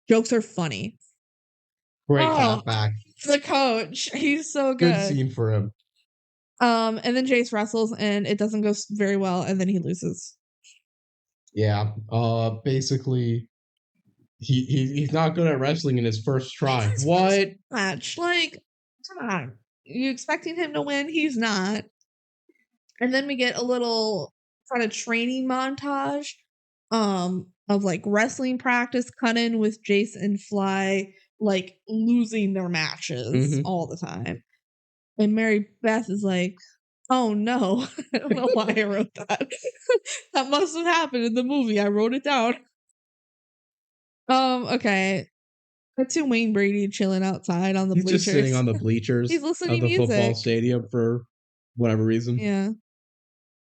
jokes are funny." Great clapback. The coach. He's so good. Good scene for him. And then Jace wrestles and it doesn't go very well, and then he loses. Yeah. Basically, he's not good at wrestling in his first try. What match? Like, come on. You expecting him to win? He's not. And then we get a little kind of training montage of like wrestling practice cut in with Jace and Fly like losing their matches all the time. And Mary Beth is like, "Oh no." I don't know why I wrote that. That must have happened in the movie. I wrote it down. Okay. Cut to Wayne Brady chilling outside on the He's bleachers. just sitting on the bleachers He's listening of the to music. football stadium for whatever reason. Yeah.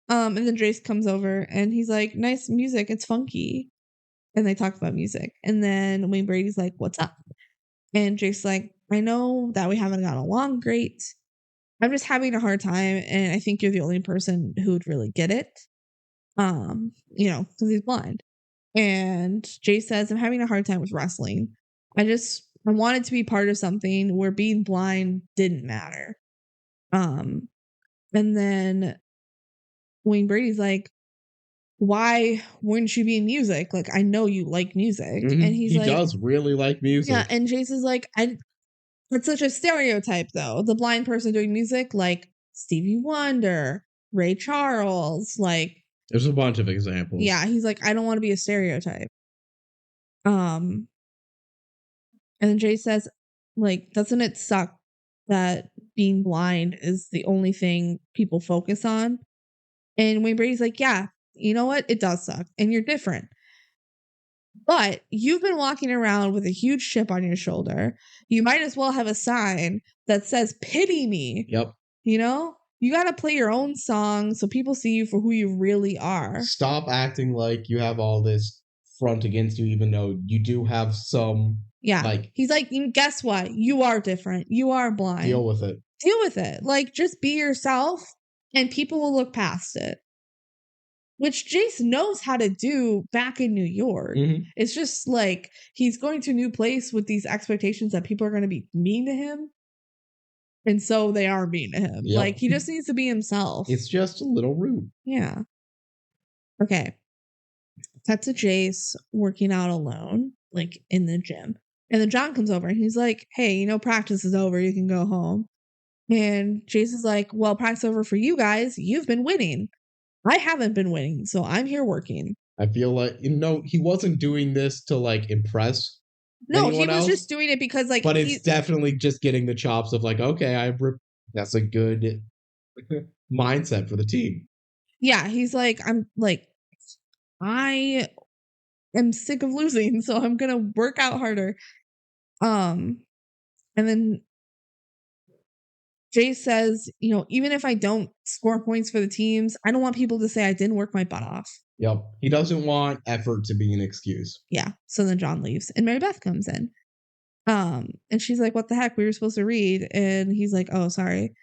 And then Jace comes over and he's like, nice music, it's funky. And they talk about music. And then Wayne Brady's like, what's up? And Jace's like, I know that we haven't gotten along great. I'm just having a hard time, and I think you're the only person who would really get it. Because he's blind. And Jace says, I'm having a hard time with wrestling. I wanted to be part of something where being blind didn't matter. And then Wayne Brady's like, why wouldn't you be in music? Like, I know you like music. Mm-hmm. And he does really like music. Yeah, and Jace is like, it's such a stereotype, though. The blind person doing music, like Stevie Wonder, Ray Charles, like. There's a bunch of examples. Yeah, he's like, I don't want to be a stereotype. And then Jay says, like, doesn't it suck that being blind is the only thing people focus on? And Wayne Brady's like, yeah, you know what? It does suck. And you're different. But you've been walking around with a huge chip on your shoulder. You might as well have a sign that says, pity me. Yep. You got to play your own song so people see you for who you really are. Stop acting like you have all this front against you, even though you do have some. Yeah. He's like, guess what? You are different. You are blind. Deal with it. Like, just be yourself and people will look past it. Which Jace knows how to do back in New York. Mm-hmm. It's just like he's going to a new place with these expectations that people are going to be mean to him. And so they are mean to him. Yep. Like, he just needs to be himself. It's just a little rude. Yeah. Okay. Cut to Jace working out alone, like in the gym. And then John comes over and he's like, hey, practice is over. You can go home. And Jace is like, well, practice over for you guys. You've been winning. I haven't been winning, so I'm here working. I feel like, he wasn't doing this to, like, impress anyone else. No, he was just doing it because, like... But it's definitely just getting the chops of, like, okay, that's a good mindset for the team. Yeah, he's like, I am sick of losing, so I'm going to work out harder. And then Jay says, even if I don't score points for the teams, I don't want people to say I didn't work my butt off. Yep. He doesn't want effort to be an excuse. Yeah. So then John leaves and Mary Beth comes in. And she's like, what the heck? We were supposed to read. And he's like, oh, sorry.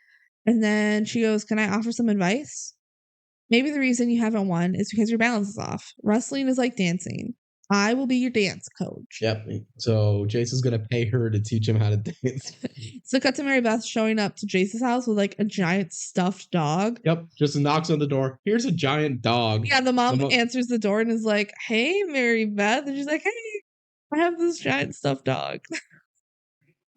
And then she goes, can I offer some advice? Maybe the reason you haven't won is because your balance is off. Wrestling is like dancing. I will be your dance coach. Yep. So Jason's going to pay her to teach him how to dance. So cut to Mary Beth showing up to Jason's house with like a giant stuffed dog. Yep. Just knocks on the door. Here's a giant dog. Yeah, the mom answers the door and is like, hey, Mary Beth. And she's like, hey, I have this giant stuffed dog.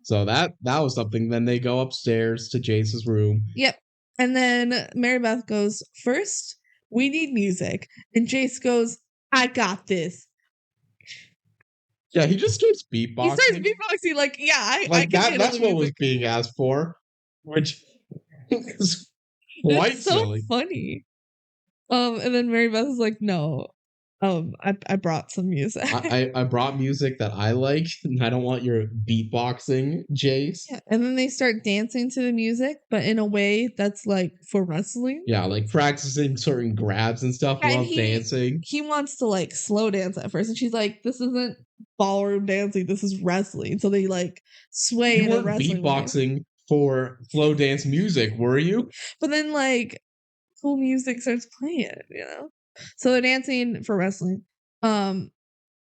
So that was something. Then they go upstairs to Jason's room. Yep. And then Mary Beth goes, first, we need music. And Jace goes, I got this. Yeah, he just starts beatboxing. He starts beatboxing, like, yeah, I can that's what was being asked for, which is quite silly. Funny. And then Mary Beth is like, no, I brought some music. I brought music that I like, and I don't want your beatboxing, Jace. Yeah, and then they start dancing to the music, but in a way that's like for wrestling. Yeah, like practicing certain grabs and stuff while dancing. He wants to like slow dance at first, and she's like, this isn't ballroom dancing, this is wrestling. So they like sway in a wrestling beatboxing way. For flow dance music, were you? But then like cool music starts playing, So they're dancing for wrestling. And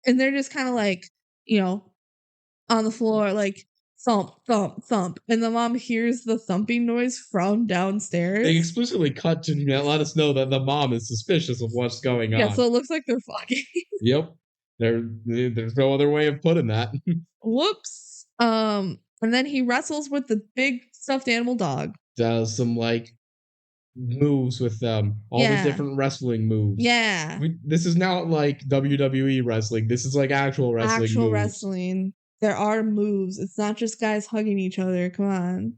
they're just kind of like, on the floor, like thump, thump, thump. And the mom hears the thumping noise from downstairs. They explicitly cut to let us know that the mom is suspicious of what's going on. Yeah, so it looks like they're fucking. Yep. There's no other way of putting that. Whoops. And then he wrestles with the big stuffed animal dog. Does some like moves with them, all the different wrestling moves. Yeah. This is not like WWE wrestling. This is like actual wrestling. Actual wrestling. There are moves. It's not just guys hugging each other. Come on.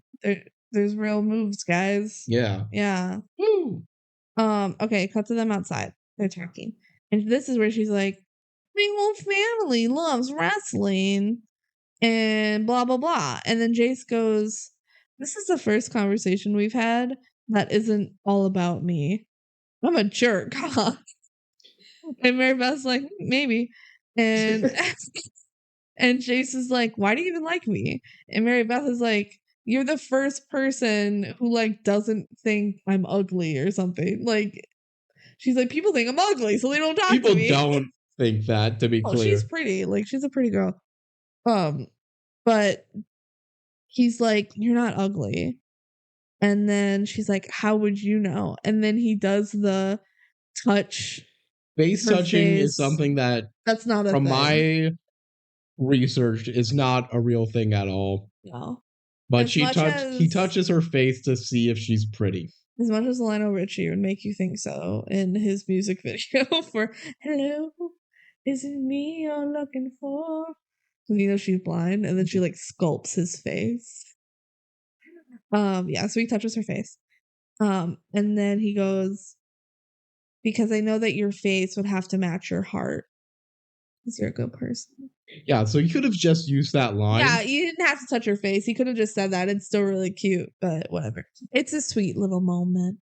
There's real moves, guys. Yeah. Yeah. Woo. Okay, cut to them outside. They're talking. And this is where she's like, my whole family loves wrestling and blah, blah, blah. And then Jace goes, this is the first conversation we've had that isn't all about me. I'm a jerk, huh? And Mary Beth's like, maybe. And and Jace is like, why do you even like me? And Mary Beth is like, you're the first person who like doesn't think I'm ugly or something. Like, she's like, people think I'm ugly, so they don't talk People to me. don't think that, to be Oh, clear. she's pretty. Like, she's a pretty girl. But he's like, you're not ugly. And then she's like, how would you know? And then he does the touch. Face touching is something that's not a from thing. my research is not a real thing at all. No. But he touches her face to see if she's pretty. As much as Lionel Richie would make you think so in his music video for Hello, is it me you're looking for? You know she's blind, and then she like sculpts his face. Yeah, so he touches her face. And then he goes, because I know that your face would have to match your heart. Because you're a good person. Yeah, so you could have just used that line. Yeah, you didn't have to touch her face. He could have just said that. It's still really cute, but whatever. It's a sweet little moment.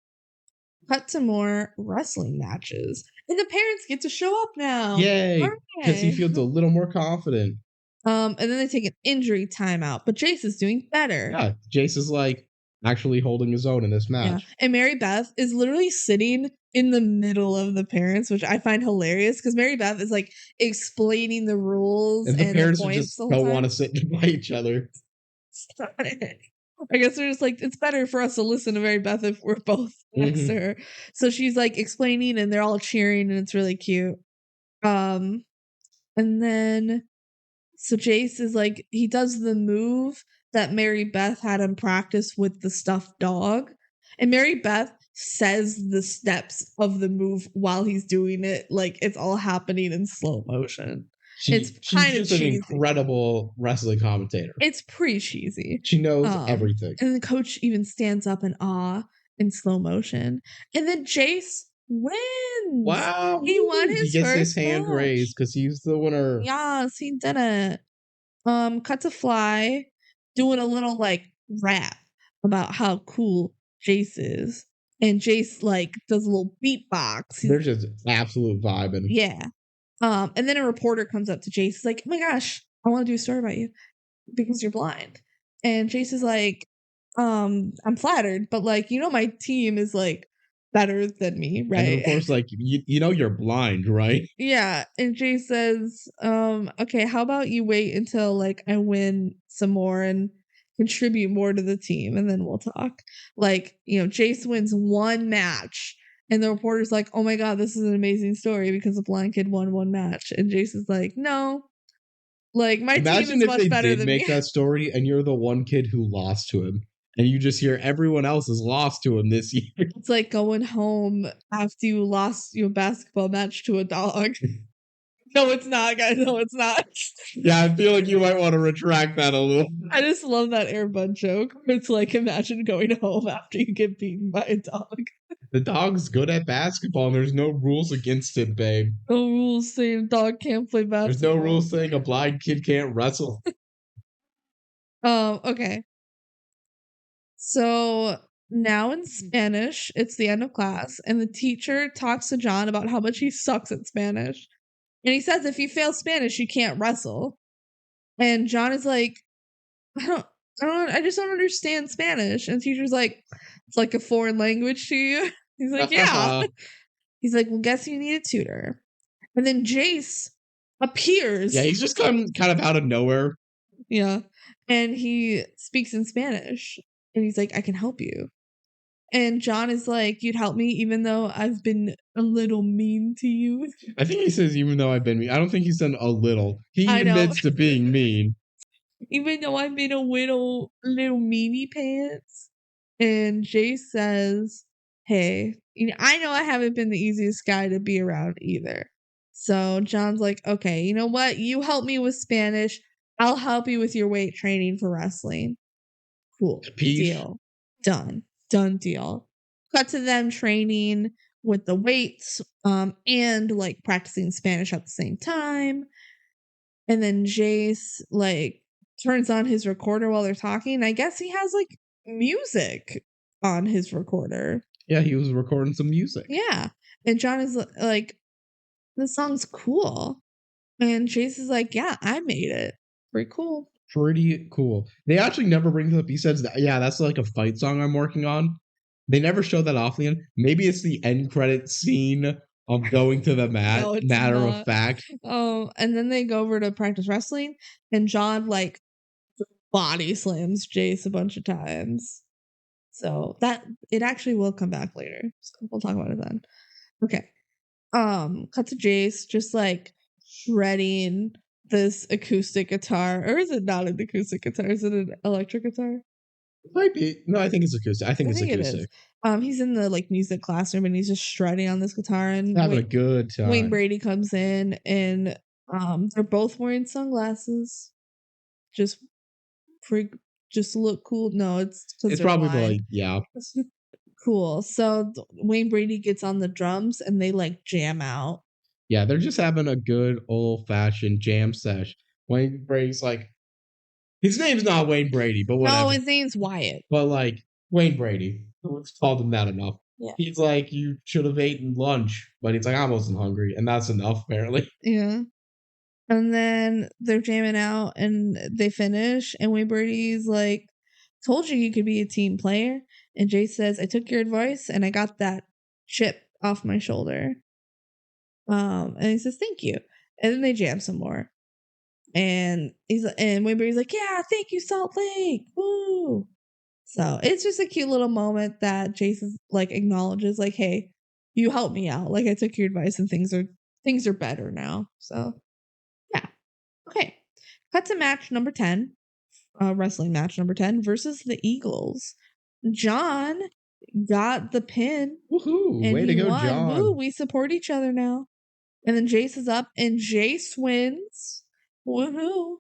Cut to more wrestling matches. And the parents get to show up now. Yay! Because he feels a little more confident. And then they take an injury timeout, but Jace is doing better. Yeah, Jace is like actually holding his own in this match. Yeah. And Mary Beth is literally sitting in the middle of the parents, which I find hilarious because Mary Beth is like explaining the rules and the parents just don't want to sit by each other. Stop it. I guess they're just like, it's better for us to listen to Mary Beth if we're both next to her. So she's like explaining and they're all cheering and it's really cute. And then so Jace is like, he does the move that Mary Beth had him practice with the stuffed dog. And Mary Beth says the steps of the move while he's doing it. Like it's all happening in slow motion. She's just an incredible wrestling commentator. It's pretty cheesy. She knows everything. And the coach even stands up in awe in slow motion. And then Jace wins. Wow. He won his first match. He gets his hand raised because he's the winner. Yes, he did it. Cut to Fly doing a little like rap about how cool Jace is. And Jace like does a little beatbox. They're just absolute vibing. Yeah. And then a reporter comes up to Jace. He's like, oh my gosh, I want to do a story about you because you're blind. And Jace is like, I'm flattered, but like, my team is like better than me, right? And of course, like, you're blind, right? Yeah. And Jace says, okay, how about you wait until like I win some more and contribute more to the team and then we'll talk. Like, Jace wins one match. And the reporter's like, oh my God, this is an amazing story because the blind kid won one match. And Jace is like, no. Like, my team is much better than me. Imagine if they did make that story and you're the one kid who lost to him. And you just hear everyone else has lost to him this year. It's like going home after you lost your basketball match to a dog. No, it's not, guys. No, it's not. Yeah, I feel like you might want to retract that a little. I just love that Air Bud joke. It's like, imagine going home after you get beaten by a dog. The dog's good at basketball, and there's no rules against it, babe. No rules saying a dog can't play basketball. There's no rules saying a blind kid can't wrestle. Okay. So now in Spanish, it's the end of class, and the teacher talks to John about how much he sucks at Spanish. And he says if you fail Spanish, you can't wrestle. And John is like, I just don't understand Spanish. And the teacher's like, it's like a foreign language to you. He's like, yeah. He's like, well, guess you need a tutor. And then Jace appears. Yeah, he's just kind of out of nowhere. Yeah. And he speaks in Spanish. And he's like, I can help you. And John is like, you'd help me even though I've been a little mean to you. I think he says even though I've been mean. I don't think he's done a little. He admits to being mean. Even though I've been a little meanie pants. And Jace says, hey, I know I haven't been the easiest guy to be around either. So John's like, okay, you know what? You help me with Spanish. I'll help you with your weight training for wrestling. Cool. Peace. Deal. Done deal. Cut to them training with the weights, and like practicing Spanish at the same time. And then Jace like turns on his recorder while they're talking. I guess he has like music on his recorder. Yeah, he was recording some music. Yeah. And John is like, this song's cool. And Jace is like, yeah, I made it. Pretty cool. Pretty cool. They actually never bring up, he says, that, yeah, that's like a fight song I'm working on. They never show that off the end. Maybe it's the end credit scene of going to the mat. No, matter of fact. Oh, and then they go over to practice wrestling, and John like body slams Jace a bunch of times. So that it actually will come back later. So we'll talk about it then. Okay. Cut to Jace just like shredding this acoustic guitar, or is it not an acoustic guitar? Is it an electric guitar? It might be. No, I think it's acoustic. I think it's acoustic. He's in the like music classroom and he's just shredding on this guitar, and having a good time. Wayne Brady comes in and they're both wearing sunglasses. Just look cool. No, it's probably like, yeah. Cool. So Wayne Brady gets on the drums and they like jam out. Yeah, they're just having a good old-fashioned jam sesh. Wayne Brady's like, his name's not Wayne Brady, but whatever. No, his name's Wyatt. But like, Wayne Brady. We've called him that enough. Yeah. He's like, you should have eaten lunch. But he's like, I wasn't hungry. And that's enough, apparently. Yeah. And then they're jamming out and they finish. And Wayne Brady's like, told you could be a team player. And Jace says, I took your advice and I got that chip off my shoulder. And he says, thank you. And then they jam some more. And Wayne Brady's like, yeah, thank you, Salt Lake. Woo. So it's just a cute little moment that Jace is like acknowledges, like, hey, you helped me out. Like I took your advice and things are better now. So yeah. Okay. Cut to match number 10. Wrestling match number 10 versus the Eagles. John got the pin. Woohoo! Way to go, won. John. Woo, we support each other now. And then Jace is up and Jace wins. Woohoo.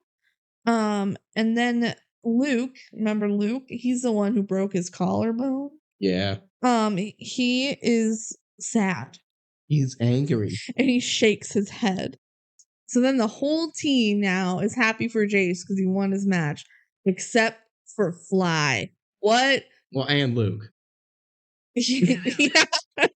And then Luke, remember Luke? He's the one who broke his collarbone. Yeah. He is sad. He's angry. And he shakes his head. So then the whole team now is happy for Jace because he won his match, except for Fly. What? Well, and Luke. Yeah. I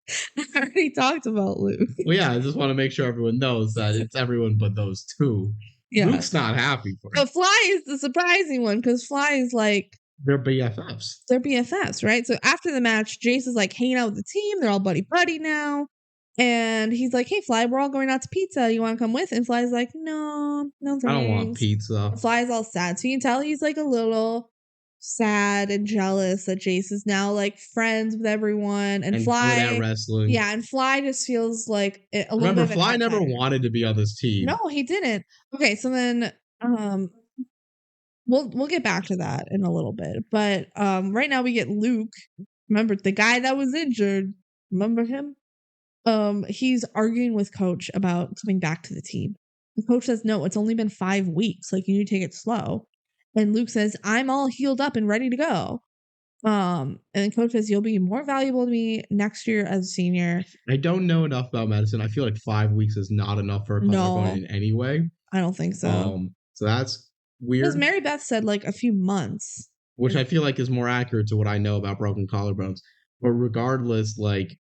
already talked about Luke. Well, yeah, I just want to make sure everyone knows that it's everyone but those two. Yeah. Luke's not happy for it. But Fly is the surprising one because Fly is like... They're BFFs. They're BFFs, right? So after the match, Jace is like hanging out with the team. They're all buddy-buddy now. And he's like, hey, Fly, we're all going out to pizza. You want to come with? And Fly's like, no thanks. I don't want pizza. Fly's all sad. So you can tell he's like a little sad and jealous that Jace is now like friends with everyone. And Fly... good at wrestling. Yeah, and Fly just feels like a little Remember, bit of Fly never wanted to be on this team. No, he didn't. Okay, so then... We'll get back to that in a little bit. But right now we get Luke. Remember the guy that was injured? Remember him? He's arguing with Coach about coming back to the team. The coach says, no, it's only been 5 weeks. Like, you need to take it slow. And Luke says, I'm all healed up and ready to go. And Coach says, you'll be more valuable to me next year as a senior. I don't know enough about medicine. I feel like 5 weeks is not enough for a collarbone in any way. I don't think so. So that's weird. Because Mary Beth said like a few months. Which I feel like is more accurate to what I know about broken collarbones. But regardless, like,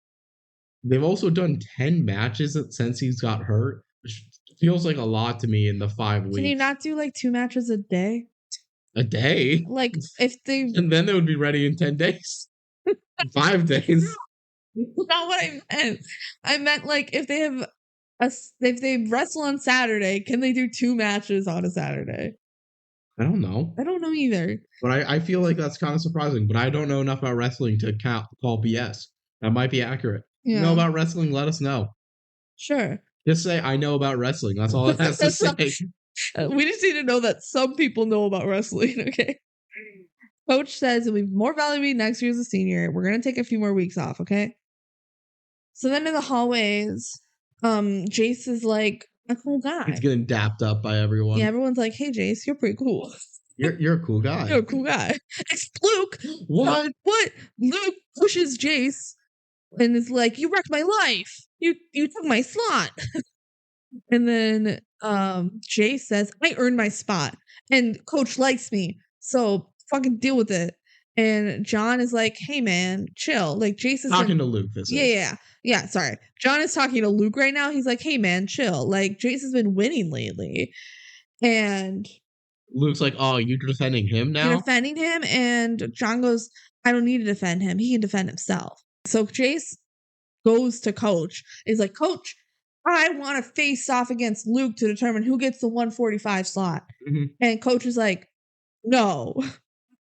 they've also done 10 matches since he's got hurt, which feels like a lot to me in the 5 weeks. Can you not do like 2 matches a day? A day? Like if they... And then they would be ready in 10 days. 5 days. Not what I meant. I meant like if they wrestle on Saturday, can they do 2 matches on a Saturday? I don't know. I don't know either. But I feel like that's kind of surprising. But I don't know enough about wrestling to call BS. That might be accurate. Yeah. You know about wrestling? Let us know. Sure. Just say, I know about wrestling. That's all it has to say. We just need to know that some people know about wrestling, okay? Coach says it'll be more valuable next year as a senior. We're going to take a few more weeks off, okay? So then in the hallways, Jace is like a cool guy. He's getting dapped up by everyone. Yeah, everyone's like, hey, Jace, you're pretty cool. You're a cool guy. You're a cool guy. It's Luke. What? Luke pushes Jace And it's like, you wrecked my life. You took my slot. And then Jay says, I earned my spot. And coach likes me. So fucking deal with it. And John is like, hey man, chill. Like Jace is talking to Luke this is. Yeah, sorry. John is talking to Luke right now. He's like, hey man, chill. Like Jace has been winning lately. And Luke's like, oh, you're defending him now? You're defending him? And John goes, I don't need to defend him. He can defend himself. So Jace goes to coach. He's like, coach, I want to face off against Luke to determine who gets the 145 slot. Mm-hmm. And coach is like, no,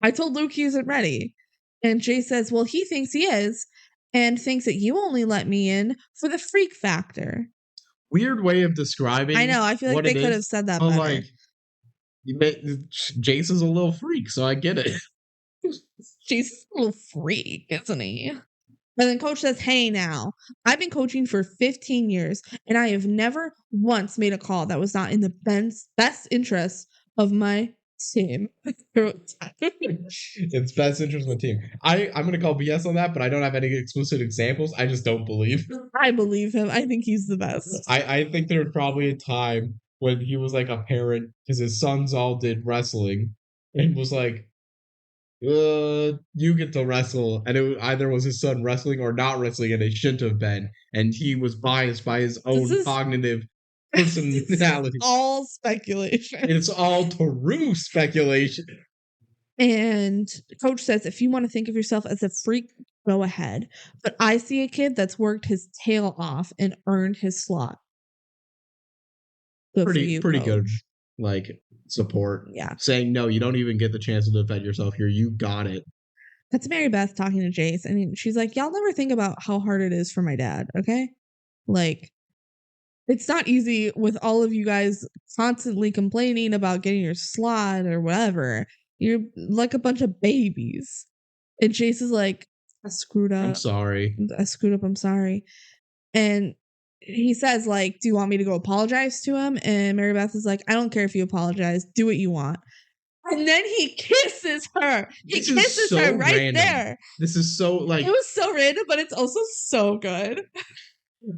I told Luke he isn't ready. And Jay says, well, he thinks he is and thinks that you only let me in for the freak factor. Weird way of describing. I know. I feel like they could have said that better. Like, Jace is a little freak, so I get it. Jace is a little freak, isn't he? And then coach says, hey, now, I've been coaching for 15 years, and I have never once made a call that was not in the best interest of my team. It's best interest of the team. I'm going to call BS on that, but I don't have any explicit examples. I just don't believe. I believe him. I think he's the best. I think there was probably a time when he was like a parent because his sons all did wrestling and was like, you get to wrestle, and it either was his son wrestling or not wrestling, and it shouldn't have been, and he was biased by his own cognitive personality. It's all speculation. It's all true speculation. And coach says, if you want to think of yourself as a freak, go ahead. But I see a kid that's worked his tail off and earned his slot. Pretty good. Like support. Yeah. Saying no, you don't even get the chance to defend yourself here. You got it. That's Mary Beth talking to Jace. I mean, she's like, y'all never think about how hard it is for my dad, okay? Like, it's not easy with all of you guys constantly complaining about getting your slot or whatever. You're like a bunch of babies. And Jace is like, I screwed up. I'm sorry. I screwed up. I'm sorry. And he says, like, do you want me to go apologize to him? And Mary Beth is like, I don't care if you apologize. Do what you want. And then he kisses her. He kisses her right there. This is so, like... It was so random, but it's also so good.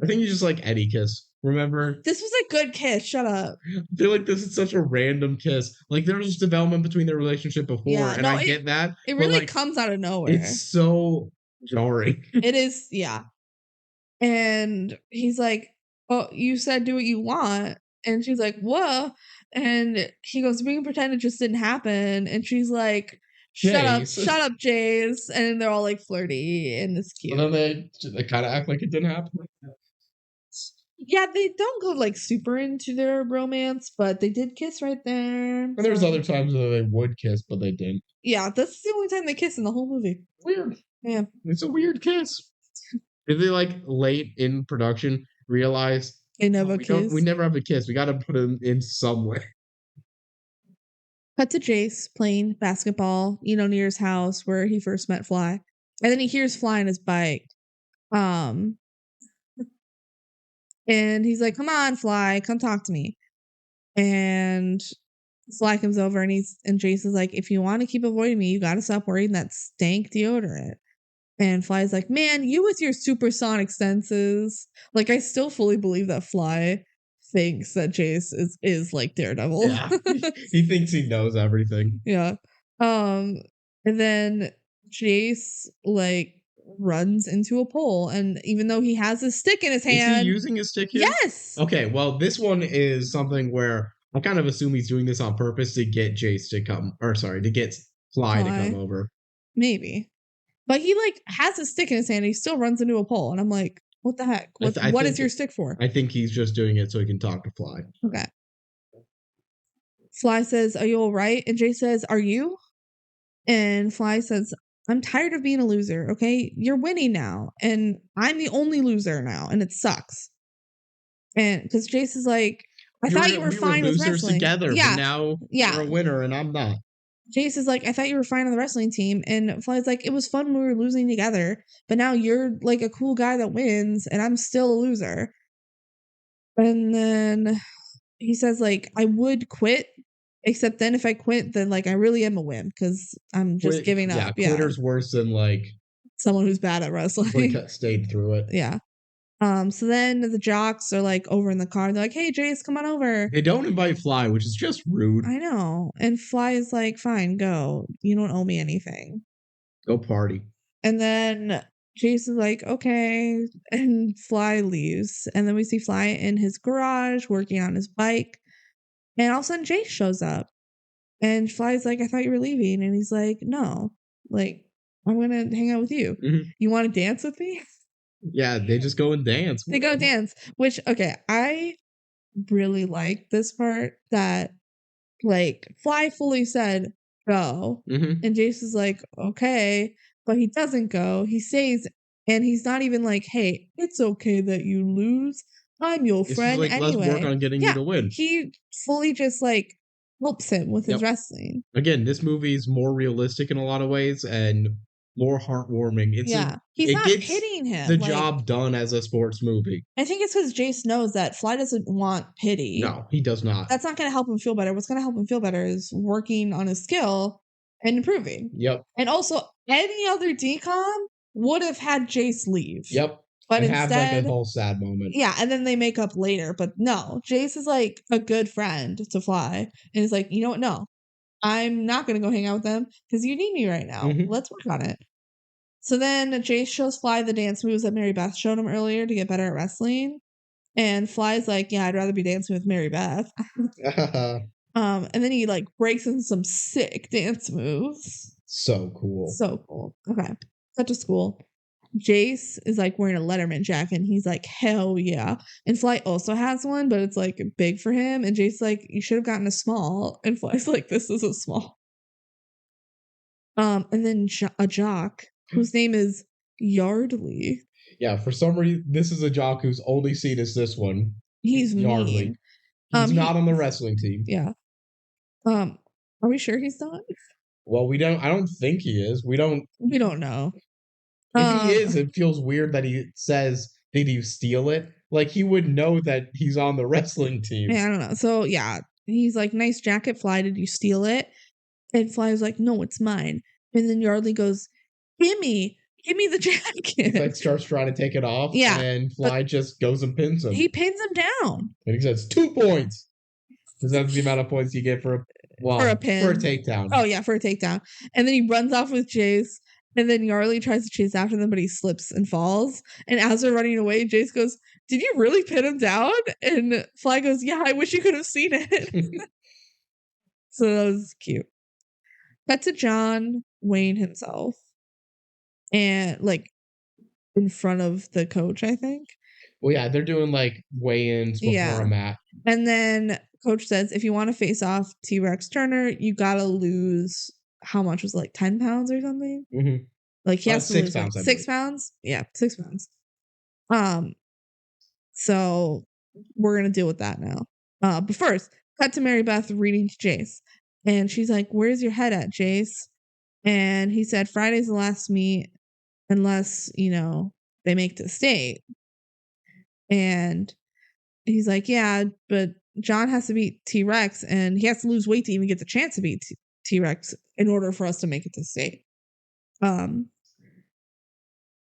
I think you just like Eddie kiss. Remember? This was a good kiss. Shut up. I feel like this is such a random kiss. Like, there was development between their relationship before, and I get that. It really comes out of nowhere. It's so jarring. It is, yeah. And he's like, oh, you said do what you want. And she's like, whoa. And he goes, we can pretend it just didn't happen. And she's like, shut up, Jace. And they're all like flirty and it's cute. And then they kind of act like it didn't happen. Yeah, they don't go like super into their romance, but they did kiss right there. And there's other times that they would kiss, but they didn't. Yeah, that's the only time they kiss in the whole movie. Weird. Yeah. It's a weird kiss. Did they like late in production realize they never kiss? We never have a kiss. We got to put him in some way. Cut to Jace playing basketball, near his house where he first met Fly. And then he hears Fly on his bike. And he's like, come on, Fly, come talk to me. And Fly comes over and Jace is like, if you want to keep avoiding me, you got to stop wearing that stank deodorant. And Fly's like, man, you with your supersonic senses. Like, I still fully believe that Fly thinks that Jace is like Daredevil. Yeah. He thinks he knows everything. Yeah. And then Jace, like, runs into a pole, and even though he has a stick in his hand... Is he using his stick here? Yes! Okay, well, this one is something where I kind of assume he's doing this on purpose to get Jace to come... to get Fly to come over. Maybe. But he, like, has a stick in his hand, and he still runs into a pole, and I'm like, what the heck? What is your stick for? I think he's just doing it so he can talk to Fly. Okay. Fly says, are you all right? And Jace says, are you? And Fly says, I'm tired of being a loser, okay? You're winning now, and I'm the only loser now, and it sucks. And because Jace is like, I thought you were fine with wrestling. Together, but now you're a winner, and I'm not. Jace is like, I thought you were fine on the wrestling team, and Fly's like, it was fun when we were losing together, but now you're like a cool guy that wins, and I'm still a loser. And then he says, like, I would quit. Except then if I quit, then like I really am a wimp because I'm just giving up. Yeah, quitter's worse than like someone who's bad at wrestling. We stayed through it. Yeah. So then the jocks are like over in the car. They're like, "Hey, Jace, come on over." They don't invite Fly, which is just rude. I know. And Fly is like, "Fine, go. You don't owe me anything." Go party. And then Jace is like, "Okay," and Fly leaves. And then we see Fly in his garage working on his bike. And all of a sudden, Jace shows up. And Fly's like, "I thought you were leaving." And he's like, "No, like, I'm going to hang out with you. Mm-hmm. You want to dance with me?" Yeah, they just go and dance. They go dance, which, okay, I really like this part that, like, Fly fully said, "Go." Mm-hmm. And Jace is like, "Okay," but he doesn't go. He stays, and he's not even like, "Hey, it's okay that you lose. I'm your It's friend like, anyway." let's work on getting you to win. He fully just, like, helps him with his wrestling. Again, this movie is more realistic in a lot of ways and more heartwarming. He's it not gets pitying him. the like, job done as a sports movie. I think it's because Jace knows that Fly doesn't want pity. No, he does not. That's not going to help him feel better. What's going to help him feel better is working on his skill and improving. Yep. And also, any other DCOM would have had Jace leave. Yep. But and instead, have like a whole sad moment. Yeah, and then they make up later. But no, Jace is like a good friend to Fly. And he's like, "You know what? No, I'm not going to go hang out with them because you need me right now. Mhm. Let's work on it." So then Jace shows Fly the dance moves that Mary Beth showed him earlier to get better at wrestling. And Fly's like, "Yeah, I'd rather be dancing with Mary Beth." And then he like breaks in some sick dance moves. So cool. So cool. Okay. Cut to school. Jace is like wearing a Letterman jacket and he's like, "Hell yeah." And Fly also has one, but it's like big for him. And Jace's like, "You should have gotten a small." And Fly's like, "This is a small." And then a jock whose name is Yardley. Yeah, for some reason, this is a jock whose only scene is this one. He's Yardley. mean. He's not on the wrestling team. Yeah. Are we sure he's not? Well, we don't. I don't think he is. We don't know. If he is, it feels weird that he says, "Did you steal it?" Like he would know that he's on the wrestling team. Yeah, I don't know. So yeah, he's like, "Nice jacket, Fly. Did you steal it?" And Fly was like, "No, it's mine." And then Yardley goes, Give me the jacket." He like starts trying to take it off. Yeah, and Fly just goes and pins him. He pins him down. And he says 2 points. Because that's the amount of points you get for a pin. For a takedown. Oh yeah, for a takedown. And then he runs off with Jace. And then Yardley tries to chase after them, but he slips and falls. And as they're running away, Jace goes, "Did you really pin him down?" And Fly goes, "Yeah, I wish you could have seen it." So that was cute. Cut to John Wayne himself. And like in front of the coach, I think. Well, yeah, they're doing like weigh-ins before a match. And then coach says, "If you want to face off T-Rex Turner, you gotta lose." How much was it, like 10 pounds or something? Mm-hmm. Like he has to 6 lose pounds. like 6 pounds. Yeah, 6 pounds. So we're gonna deal with that now. But first, cut to Mary Beth reading to Jace, and she's like, "Where's your head at, Jace?" And he said, "Friday's the last meet, unless they make the state." And he's like, "Yeah, but John has to beat T-Rex, and he has to lose weight to even get the chance to beat T-Rex in order for us to make it to state."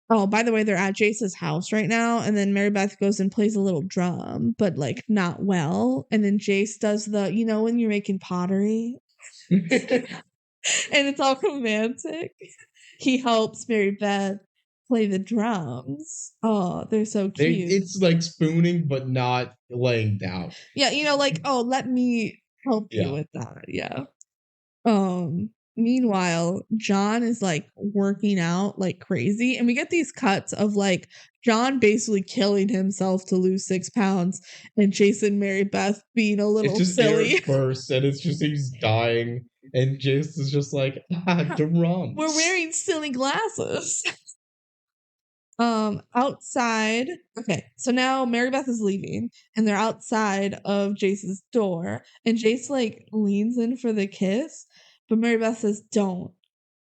Oh, by the way, they're at Jace's house right now, and then Mary Beth goes and plays a little drum, but like not well. And then Jace does the, when you're making pottery, and it's all romantic. He helps Mary Beth play the drums. Oh, they're so cute. It's like spooning, but not laying down. Yeah, like, "Oh, let me help you with that." Yeah. Meanwhile, John is like working out like crazy, and we get these cuts of like John basically killing himself to lose 6 pounds, and Jason Mary Beth being a little silly. First, and it's just he's dying, and Jason's just like, drums. We're wearing silly glasses. Outside. Okay, so now Mary Beth is leaving, and they're outside of Jace's door, and Jace like leans in for the kiss. But Mary Beth says, "Don't."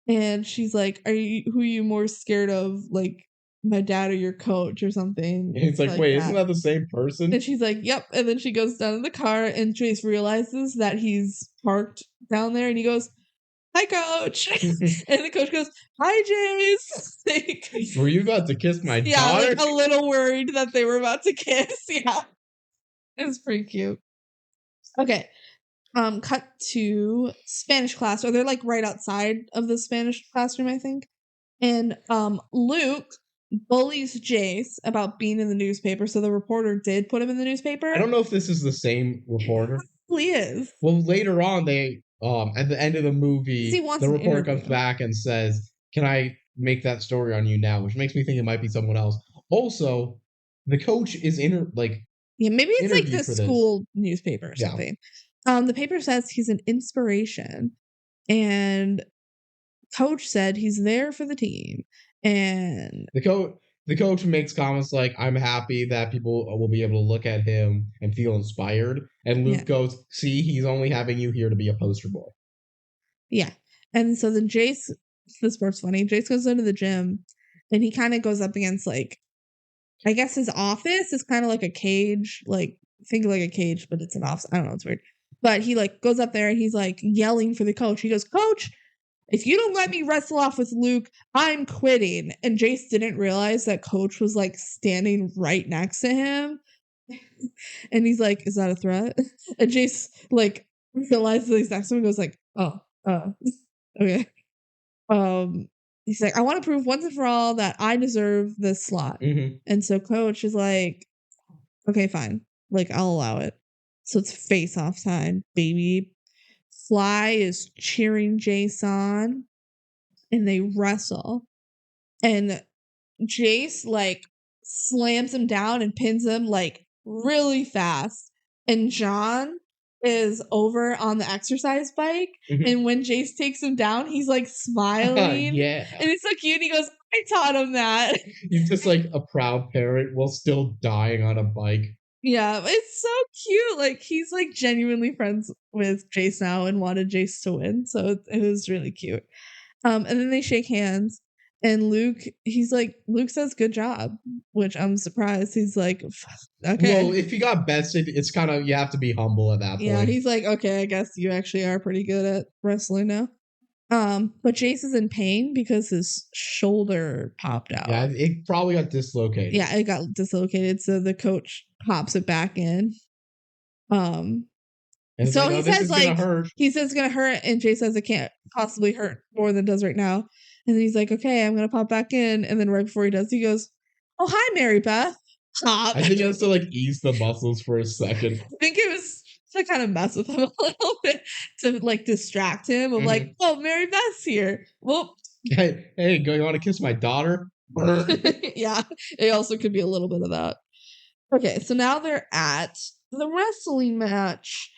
And she's like, who are you more scared of? Like my dad or your coach or something? And it's like, wait, isn't that the same person? And she's like, "Yep." And then she goes down in the car, and Jace realizes that he's parked down there, and he goes, hi, coach. And the coach goes, hi, Jace. Like, were you about to kiss my daughter? Yeah, like a little worried that they were about to kiss. Yeah. It was pretty cute. Okay. Cut to Spanish class, or they're like right outside of the Spanish classroom, I think. And Luke bullies Jace about being in the newspaper, so the reporter did put him in the newspaper. I don't know if this is the same reporter. It probably is. Well, later on, they at the end of the movie, the reporter comes back and says, "Can I make that story on you now?" Which makes me think it might be someone else. Also, the coach is maybe it's like the school newspaper or something. Yeah. The paper says he's an inspiration, and coach said he's there for the team, and the coach makes comments like, "I'm happy that people will be able to look at him and feel inspired." And Luke goes, "See, he's only having you here to be a poster boy." Yeah. And so then Jace, this part's funny. Jace goes into the gym and he kind of goes up against, like, I guess his office is kind of like a cage, like, think like a cage, but it's an office. I don't know. It's weird. But he like goes up there and he's like yelling for the coach. He goes, "Coach, if you don't let me wrestle off with Luke, I'm quitting." And Jace didn't realize that coach was like standing right next to him. And he's like, "Is that a threat?" And Jace like realizes that he's next to him and goes like, "Oh, okay." He's like, "I want to prove once and for all that I deserve this slot." Mm-hmm. And so coach is like, "Okay, fine. Like, I'll allow it." So it's face-off time, baby. Fly is cheering Jace on, and they wrestle. And Jace, like, slams him down and pins him, like, really fast. And John is over on the exercise bike. Mm-hmm. And when Jace takes him down, he's, like, smiling. Yeah. And it's so cute. He goes, "I taught him that." He's just, like, a proud parent while still dying on a bike. Yeah, it's so cute. Like, he's like genuinely friends with Jace now and wanted Jace to win. So it was really cute. And then they shake hands and Luke says, "Good job," which I'm surprised. He's like, "Okay." Well, if he got bested, it's kind of, you have to be humble at that point. Yeah, he's like, "Okay, I guess you actually are pretty good at wrestling now." But Jace is in pain because his shoulder popped out. Yeah, it probably got dislocated. Yeah, it got dislocated. So the coach pops it back in. So like, he says like, he says it's gonna hurt, and Jace says it can't possibly hurt more than it does right now. And then he's like, "Okay, I'm gonna pop back in." And then right before he does, he goes, "Oh, hi, Mary Beth." Pop. I think it was to like ease the muscles for a second. I think it was to kind of mess with him a little bit, to like distract him. I'm like, "Oh, Mary Beth's here." Well, hey, you want to kiss my daughter? Yeah, it also could be a little bit of that. Okay, so now they're at the wrestling match.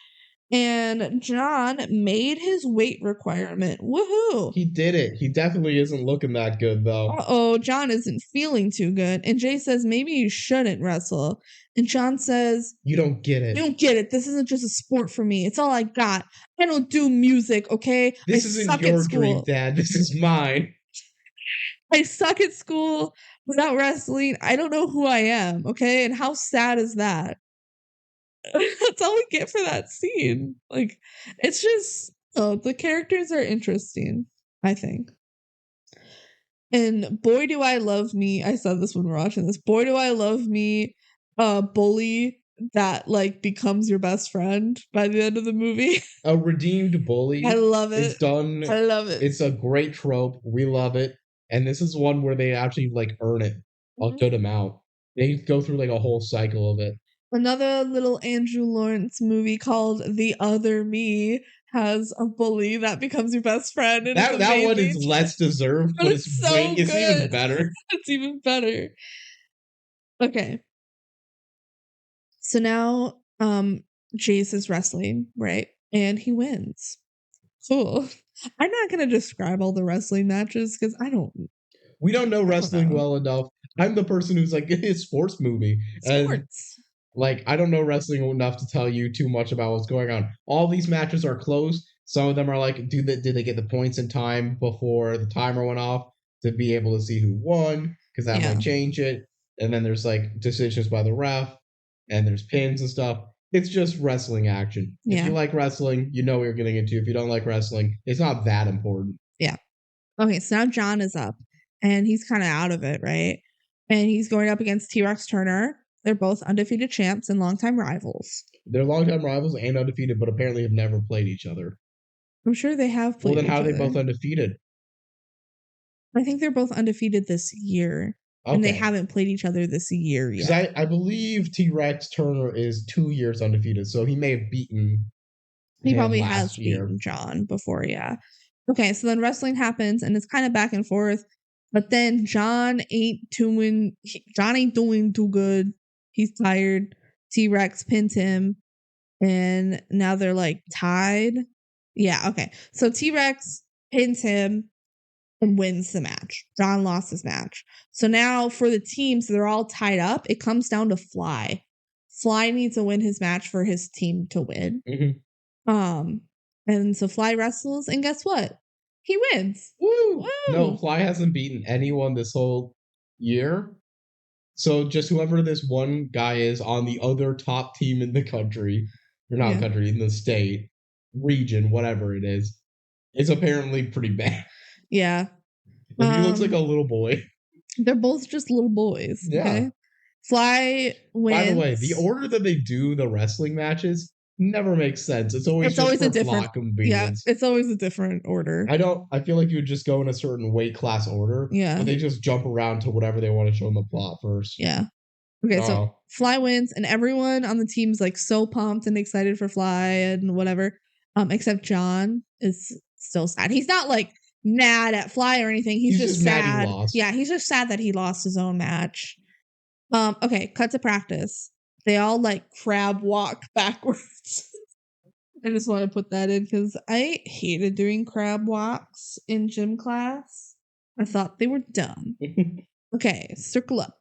And John made his weight requirement. Woohoo! He did it. He definitely isn't looking that good, though. Uh-oh, John isn't feeling too good. And Jay says, "Maybe you shouldn't wrestle." And John says, "You don't get it. You don't get it. This isn't just a sport for me. It's all I got. I don't do music, okay? This isn't your dream, Dad. This is mine. I suck at school without wrestling. I don't know who I am, okay? And how sad is that?" That's all we get for that scene. Like, it's just, the characters are interesting, I think. And boy, do I love me. I said this when we were watching this. Boy, do I love me a bully that like becomes your best friend by the end of the movie. A redeemed bully. I love it. It's done. I love it. It's a great trope. We love it. And this is one where they actually like earn it a good amount. They go through like a whole cycle of it. Another little Andrew Lawrence movie called The Other Me has a bully that becomes your best friend. And that one is less deserved, but it's so good. It's even better. It's even better. Okay. So now Jace is wrestling, right? And he wins. Cool. I'm not going to describe all the wrestling matches because we don't know wrestling well enough. I'm the person who's like, it's a sports movie. Sports. Like, I don't know wrestling enough to tell you too much about what's going on. All these matches are close. Some of them are like, did they get the points in time before the timer went off to be able to see who won? Because that might change it. And then there's like decisions by the ref, and there's pins and stuff. It's just wrestling action. Yeah. If you like wrestling, you know what you're getting into. If you don't like wrestling, it's not that important. Yeah. Okay, so now John is up, and he's kind of out of it, right? And he's going up against T-Rex Turner. They're both undefeated champs and longtime rivals. They're longtime rivals and undefeated, but apparently have never played each other. I'm sure they have played each other. Well, then how are they both undefeated? I think they're both undefeated this year. Okay. And they haven't played each other this year yet. Because I believe T-Rex Turner is 2 years undefeated, so he may have beaten He probably has beaten John before, yeah. Okay, so then wrestling happens, and it's kind of back and forth. But then John ain't doing too good. He's tired. T-Rex pins him, and now they're like tied. Yeah, okay. So T-Rex pins him and wins the match. John lost his match. So now for the teams, they're all tied up. It comes down to Fly. Fly needs to win his match for his team to win. Mm-hmm. And so Fly wrestles, and guess what? He wins. Woo! Woo! No, Fly hasn't beaten anyone this whole year. So just whoever this one guy is on the other top team in the country, or not country, in the state, region, whatever it is apparently pretty bad. Yeah. And he looks like a little boy. They're both just little boys. Yeah. Okay? Fly wins. By the way, the order that they do the wrestling matches never makes sense. It's always a different convenience. Yeah, it's always a different order. I feel like you would just go in a certain weight class order. Yeah. But they just jump around to whatever they want to show in the plot first. Yeah. Okay, so Fly wins, and everyone on the team's like so pumped and excited for Fly and whatever. Except John is still sad. He's not like mad at Fly or anything. He's just sad. Mad he lost. Yeah, he's just sad that he lost his own match. Okay, cut to practice. They all like crab walk backwards. I just want to put that in because I hated doing crab walks in gym class. I thought they were dumb. Okay, circle up.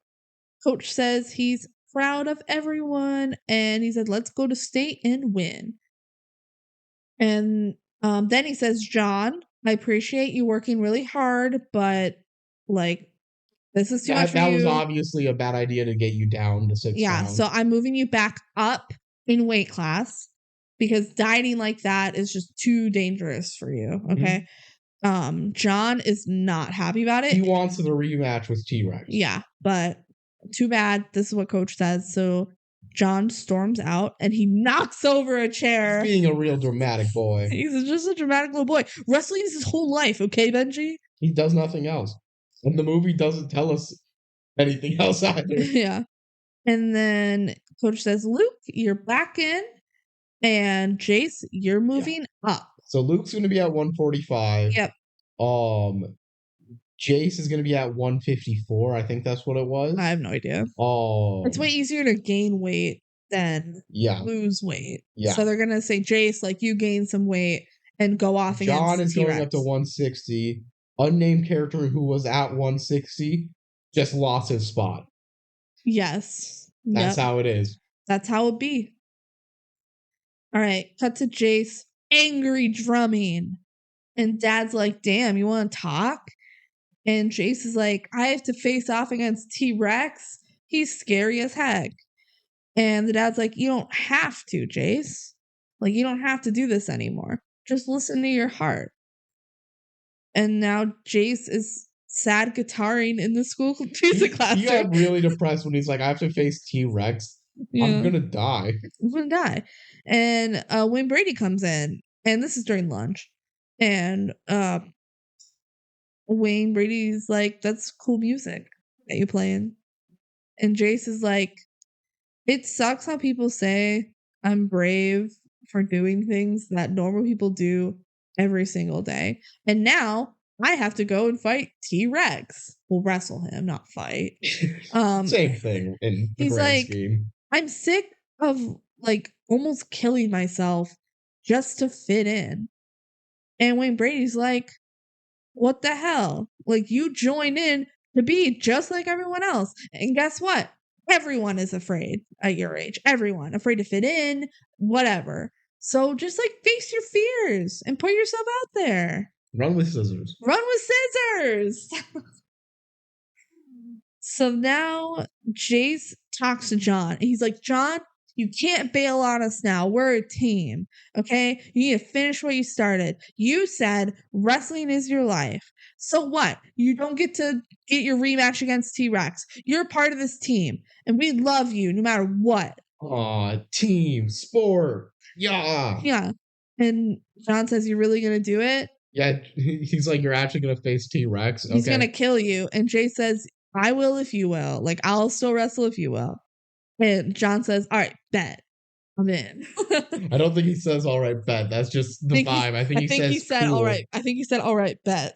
Coach says he's proud of everyone, and he said, let's go to state and win. And then he says, John, I appreciate you working really hard, but like, this is too much for you. That was obviously a bad idea to get you down to 6 pounds. So I'm moving you back up in weight class because dieting like that is just too dangerous for you. Okay. Mm-hmm. John is not happy about it. He wants the rematch with T-Rex. Yeah, but too bad. This is what coach says. So John storms out and he knocks over a chair. He's being a real dramatic boy. He's just a dramatic little boy. Wrestling is his whole life. Okay, Benji? He does nothing else. And the movie doesn't tell us anything else either. Yeah. And then coach says, Luke, you're back in. And Jace, you're moving up. So Luke's going to be at 145. Yep. Jace is going to be at 154. I think that's what it was. I have no idea. It's way easier to gain weight than lose weight. Yeah. So they're going to say, Jace, like you gain some weight and go off against John is T-Rex. Going up to 160. Unnamed character who was at 160 just lost his spot. Yes. That's how it is. That's how it be. All right. Cut to Jace. Angry drumming. And Dad's like, damn, you want to talk? And Jace is like, I have to face off against T-Rex. He's scary as heck. And the dad's like, you don't have to, Jace. Like, you don't have to do this anymore. Just listen to your heart. And now Jace is sad guitaring in the school music class. He got really depressed when he's like, I have to face T-Rex. Yeah. I'm going to die. I'm going to die. And Wayne Brady comes in. And this is during lunch. And Wayne Brady's like, that's cool music that you're playing. And Jace is like, it sucks how people say I'm brave for doing things that normal people do every single day. And now I have to go and fight T-Rex. We'll wrestle him, not fight. Same thing in the grand scheme. I'm sick of like almost killing myself just to fit in. And Wayne Brady's like, what the hell? Like, you join in to be just like everyone else. And guess what? Everyone is afraid at your age. Everyone. Afraid to fit in, whatever. So just like face your fears and put yourself out there. Run with scissors. Run with scissors. So now Jace talks to John. And he's like, John, You can't bail on us now. We're a team. Okay? You need to finish what you started. You said wrestling is your life. So what? You don't get to get your rematch against T-Rex. You're part of this team, and we love you no matter what. Aw, team sport. Yeah. Yeah. And John says, "You're really going to do it?" Yeah, he's like, you're actually going to face T-Rex. He's going to kill you. And Jay says, "I will if you will. Like, I'll still wrestle if you will." And John says, "All right, bet. I'm in." I don't think he says, all right, bet. That's just the vibe. I think he said, cool. All right. I think he said, all right, bet.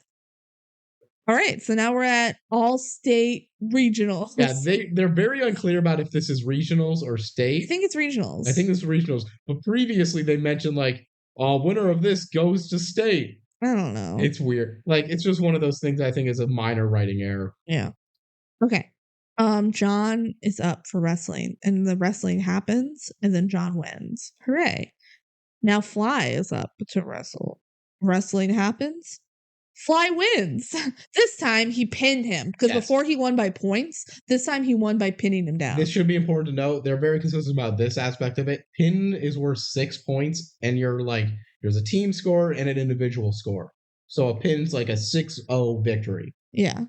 All right. So now we're at all state regionals. Yeah, they're very unclear about if this is regionals or state. I think it's regionals. I think it's regionals. But previously they mentioned like, winner of this goes to state. I don't know. It's weird. Like, it's just one of those things I think is a minor writing error. Yeah. Okay. John is up for wrestling, and the wrestling happens, and then John wins. Hooray. Now Fly is up to wrestle. Wrestling happens. Fly wins. This time he pinned him, because before he won by points, this time he won by pinning him down. This should be important to note. They're very consistent about this aspect of it. Pin is worth 6 points, and you're like, there's a team score and an individual score. So a pin's like a 6-0 victory. Yeah.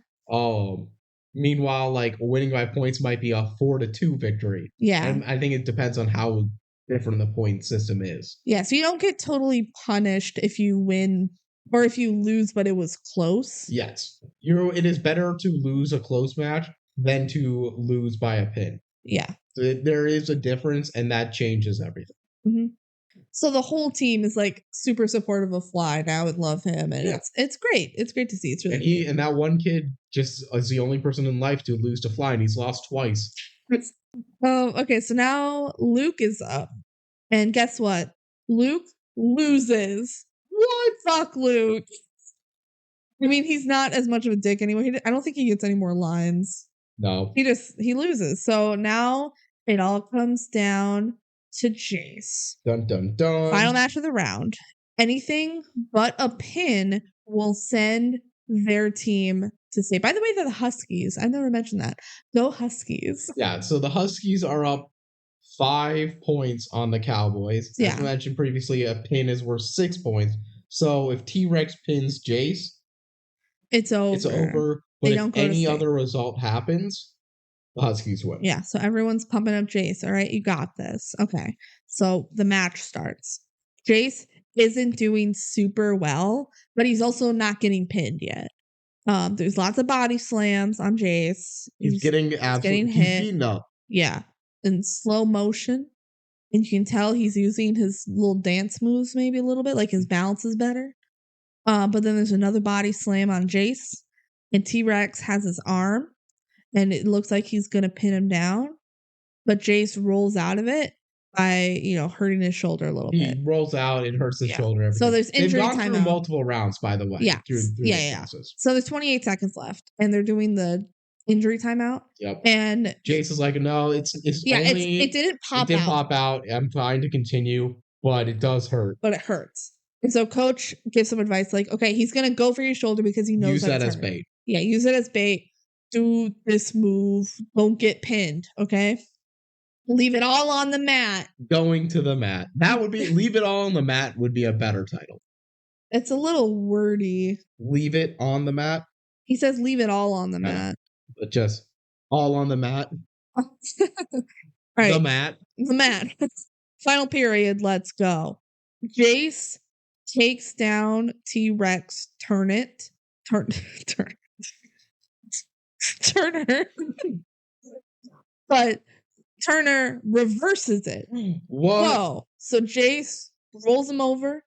Meanwhile, like winning by points might be a 4-2 victory. Yeah. And I think it depends on how different the point system is. Yeah. So you don't get totally punished if you win or if you lose, but it was close. Yes. It is better to lose a close match than to lose by a pin. Yeah. So there is a difference, and that changes everything. Mm-hmm. So the whole team is like super supportive of Fly now and love him, and it's great. It's great to see. It's really and that one kid just is the only person in life to lose to Fly, and he's lost twice. Okay, so now Luke is up, and guess what? Luke loses. What? Fuck Luke. I mean, he's not as much of a dick anymore. I don't think he gets any more lines. No. He loses. So now it all comes down to Jace. Dun dun dun. Final match of the round. Anything but a pin will send their team to state. By the way, they're the Huskies. I never mentioned that. Go Huskies. Yeah, so the Huskies are up 5 points on the Cowboys. As mentioned previously, a pin is worth 6 points. So if T-Rex pins Jace, it's over. It's over. But if any other result happens, the Huskies win. Yeah, so everyone's pumping up Jace. All right, you got this. Okay, so the match starts. Jace isn't doing super well, but he's also not getting pinned yet. There's lots of body slams on Jace. He's getting hit. He's beaten up. Yeah, in slow motion. And you can tell he's using his little dance moves maybe a little bit, like his balance is better. But then there's another body slam on Jace, and T-Rex has his arm, and it looks like he's going to pin him down. But Jace rolls out of it by, hurting his shoulder a little bit. He rolls out and hurts his shoulder. Everything. So there's injury timeout. They've gone through multiple rounds, by the way. Yeah. So there's 28 seconds left, and they're doing the injury timeout. Yep. And Jace is like, no, it didn't pop out. I'm trying to continue, but it does hurt. But it hurts. And so coach gives some advice like, okay, he's going to go for your shoulder because he knows use that as bait. Yeah, use it as bait. Do this move. Don't get pinned, okay? Leave it all on the mat. Going to the mat. That would be, leave it all on the mat would be a better title. It's a little wordy. Leave it on the mat? He says leave it all on the mat. But just all on the mat? Right. The mat? The mat. Final period, let's go. Jace takes down T-Rex Turner. But Turner reverses it. Whoa. So Jace rolls him over.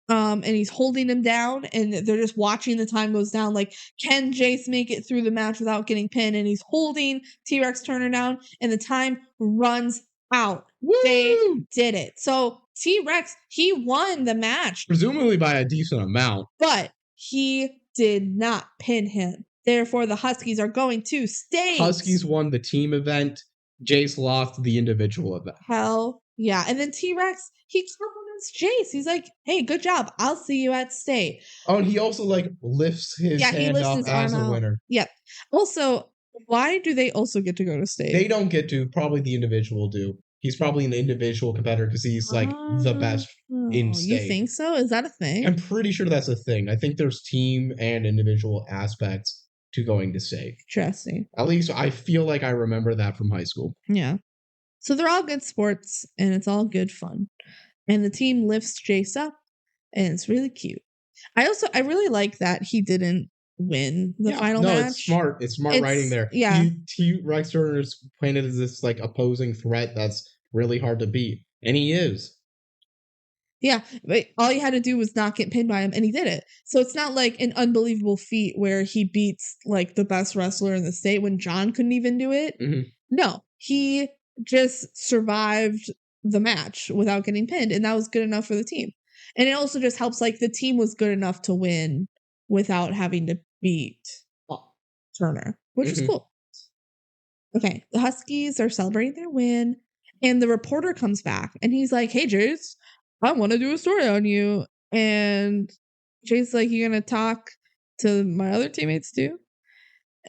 And he's holding him down, and they're just watching the time goes down. Like, can Jace make it through the match without getting pinned? And he's holding T-Rex Turner down, and the time runs out. Woo! They did it. So T-Rex, he won the match. Presumably by a decent amount. But he did not pin him. Therefore, the Huskies are going to state. Huskies won the team event. Jace lost the individual event. Hell yeah. And then T-Rex, he compliments Jace. He's like, hey, good job. I'll see you at state. Oh, and he also lifts his hand up as a winner. Yep. Also, why do they also get to go to state? They don't get to. Probably the individual do. he's probably an individual competitor because he's like the best in state. You think so? Is that a thing? I'm pretty sure that's a thing. I think there's team and individual aspects to going to state. Interesting. At least I feel like I remember that from high school. Yeah. So they're all good sports and it's all good fun. And the team lifts Jace up and it's really cute. I really like that he didn't win the final match. It's smart. It's smart writing there. Yeah. Rex Turner is painted as this like opposing threat that's really hard to beat. And he is. Yeah, but all he had to do was not get pinned by him, and he did it. So it's not like an unbelievable feat where he beats like the best wrestler in the state when John couldn't even do it. Mm-hmm. No, he just survived the match without getting pinned, and that was good enough for the team. And it also just helps like the team was good enough to win without having to beat Turner, which is cool. Okay, the Huskies are celebrating their win, and the reporter comes back, and he's like, "Hey, Jace, I want to do a story on you." And Jay's like, "You gonna talk to my other teammates too?"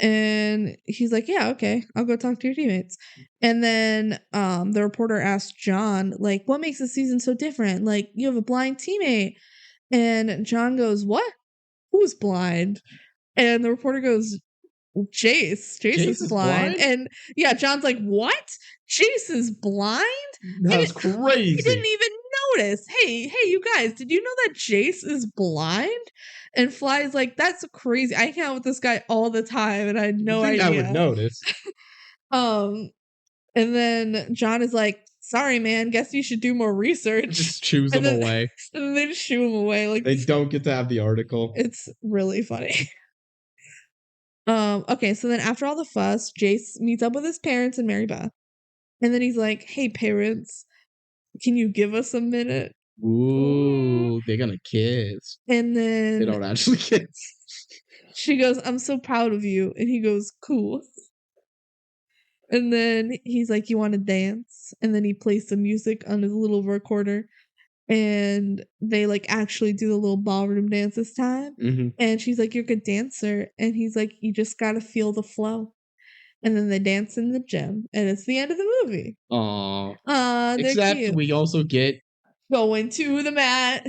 And he's like, "Yeah, okay, I'll go talk to your teammates." And then the reporter asked John, like, "What makes this season so different? Like, you have a blind teammate." And John goes, "What? Who's blind?" And the reporter goes, Jace is blind. And yeah, John's like, "What? Jace is blind?" That's crazy. He didn't even notice. Hey, you guys, did you know that Jace is blind? And Fly's like, "That's crazy. I hang out with this guy all the time and I had no idea." I would notice. And then John is like, "Sorry, man, guess you should do more research." Just choose them away. And then they just shoo him away. Like, they don't get to have the article. It's really funny. Okay, so then after all the fuss, Jace meets up with his parents and Mary Beth. And then he's like, "Hey, parents, can you give us a minute?" Ooh, they're gonna kiss. And then they don't actually kiss. She goes, "I'm so proud of you." And he goes, "Cool." And then he's like, "You want to dance?" And then he plays some music on his little recorder. And they like actually do the little ballroom dance this time. Mm-hmm. And she's like, "You're a good dancer." And he's like, "You just gotta feel the flow." And then they dance in the gym, and it's the end of the movie. Aww. Except cute. We also get going to the mat.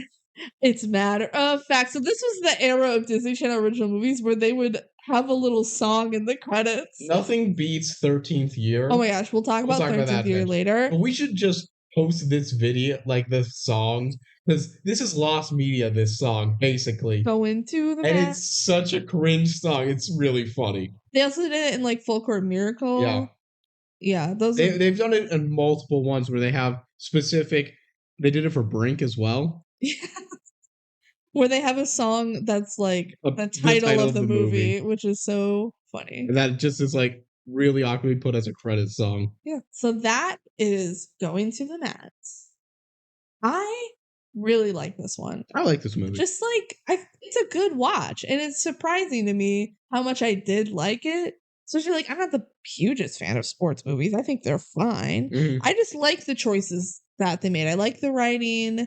It's matter of fact. So this was the era of Disney Channel original movies where they would have a little song in the credits. Nothing beats 13th Year. Oh my gosh, we'll talk about 13th Year later. But we should just post this video, like this song, because this is lost media, this song, basically. Go into the and mat. It's such a cringe song. It's really funny. They also did it in like Full Court Miracle. Yeah. Yeah, they've done it in multiple ones where they have specific. They did it for Brink as well. Yeah. Where they have a song that's like the title of the movie, which is so funny. And that just is like really awkwardly put as a credit song. Yeah. So that is Going to the Mat. I really like this one. I like this movie. Just like, it's a good watch. And it's surprising to me how much I did like it. Especially like, I'm not the hugest fan of sports movies. I think they're fine. Mm-hmm. I just like the choices that they made. I like the writing.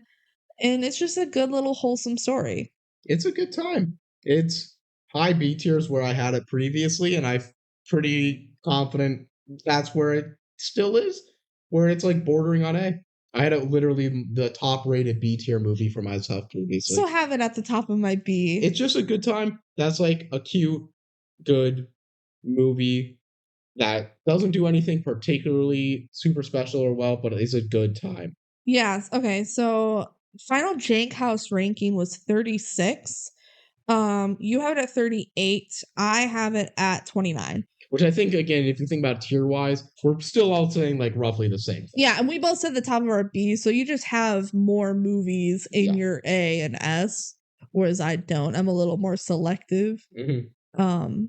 And it's just a good little wholesome story. It's a good time. It's high B tiers where I had it previously, and I'm pretty confident that's where it still is, where it's like bordering on A. I had it literally the top rated B tier movie for myself previously. Still have it at the top of my B. It's just a good time. That's like a cute, good movie that doesn't do anything particularly super special or well, but it's a good time. Yes. Okay. So final Jank House ranking was 36. You have it at 38. I have it at 29. Which I think, again, if you think about tier-wise, we're still all saying, like, roughly the same thing. Yeah, and we both said the top of our B, so you just have more movies in your A and S, whereas I don't. I'm a little more selective. Mm-hmm.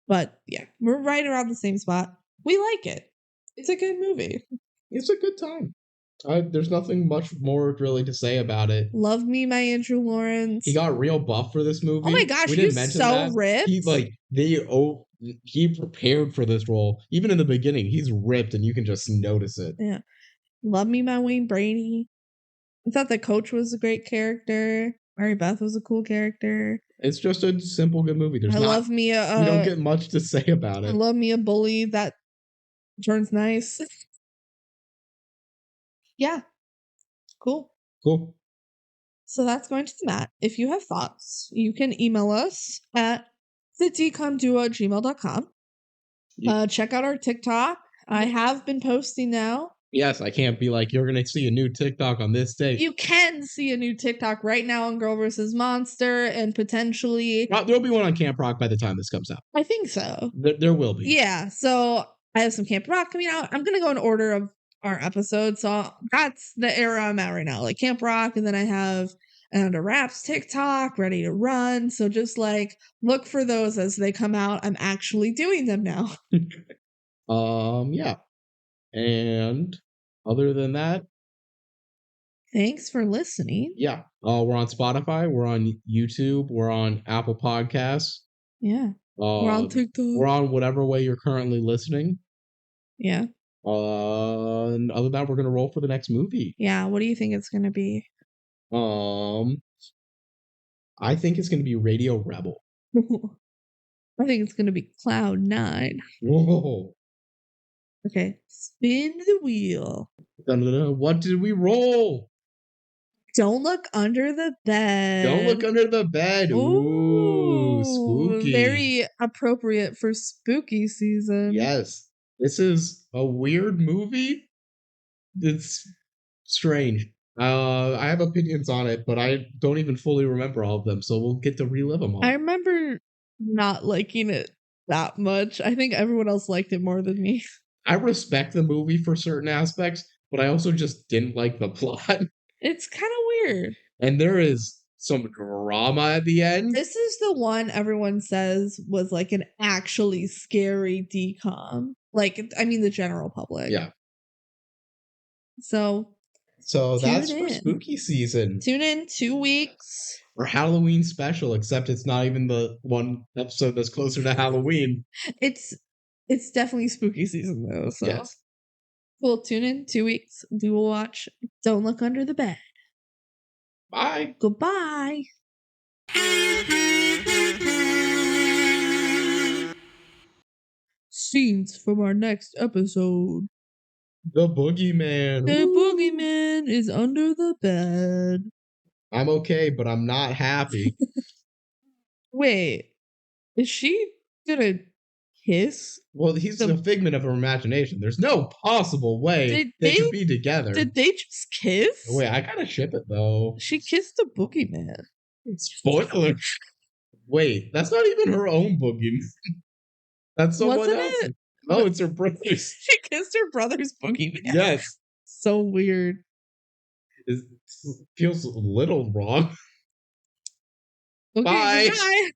But, yeah, we're right around the same spot. We like it. It's a good movie. It's a good time. There's nothing much more really to say about it. Love me, my Andrew Lawrence. He got real buff for this movie. Oh my gosh, he's so ripped. He prepared for this role. Even in the beginning, he's ripped and you can just notice it. Yeah. Love me, my Wayne Brady. I thought the coach was a great character. Mary Beth was a cool character. It's just a simple, good movie. We don't get much to say about it. I love me a bully that turns nice. Yeah. Cool. So that's going to the mat. If you have thoughts, you can email us at thedcomduo@gmail.com. Check out our TikTok. I have been posting now. Yes, I can't be like, you're going to see a new TikTok on this day. You can see a new TikTok right now on Girl vs. Monster and potentially... There'll be one on Camp Rock by the time this comes out. I think so. There will be. Yeah, so I have some Camp Rock coming out. I'm going to go in order of our episodes. So that's the era I'm at right now. Like Camp Rock, and then I have an Under Wraps TikTok ready to run. So just like look for those as they come out. I'm actually doing them now. Yeah. And other than that, thanks for listening. Yeah. We're on Spotify, we're on YouTube, we're on Apple Podcasts. Yeah. We're on TikTok. We're on whatever way you're currently listening. Yeah. And other than that, we're gonna roll for the next movie. Yeah. What do you think it's gonna be? I think it's gonna be Radio Rebel. I think it's gonna be Cloud 9. Whoa. Okay. Spin the wheel. What did we roll? Don't look under the bed. Don't look under the bed. Ooh, spooky. Very appropriate for spooky season. Yes. This is a weird movie. It's strange. I have opinions on it, but I don't even fully remember all of them, so we'll get to relive them all. I remember not liking it that much. I think everyone else liked it more than me. I respect the movie for certain aspects, but I also just didn't like the plot. It's kind of weird. And there is some drama at the end. This is the one everyone says was like an actually scary DCOM. Like, I mean, the general public. Yeah. So that's for spooky season. Tune in 2 weeks. Or Halloween special, except it's not even the one episode that's closer to Halloween. It's definitely spooky season though. So yes. We'll tune in 2 weeks. We will watch Don't Look Under the Bed. Bye. Goodbye. Scenes from our next episode. The boogeyman. The boogeyman is under the bed. I'm okay, but I'm not happy. Wait, is she gonna kiss? Well, he's a figment of her imagination. There's no possible way they could be together. Did they just kiss? Wait, I gotta ship it though. She kissed the boogeyman. Spoiler. Wait, that's not even her own boogeyman. That's someone else. No, it's her brother's. She kissed her brother's boogeyman. Yes. So weird. It feels a little wrong. Okay, bye. Bye.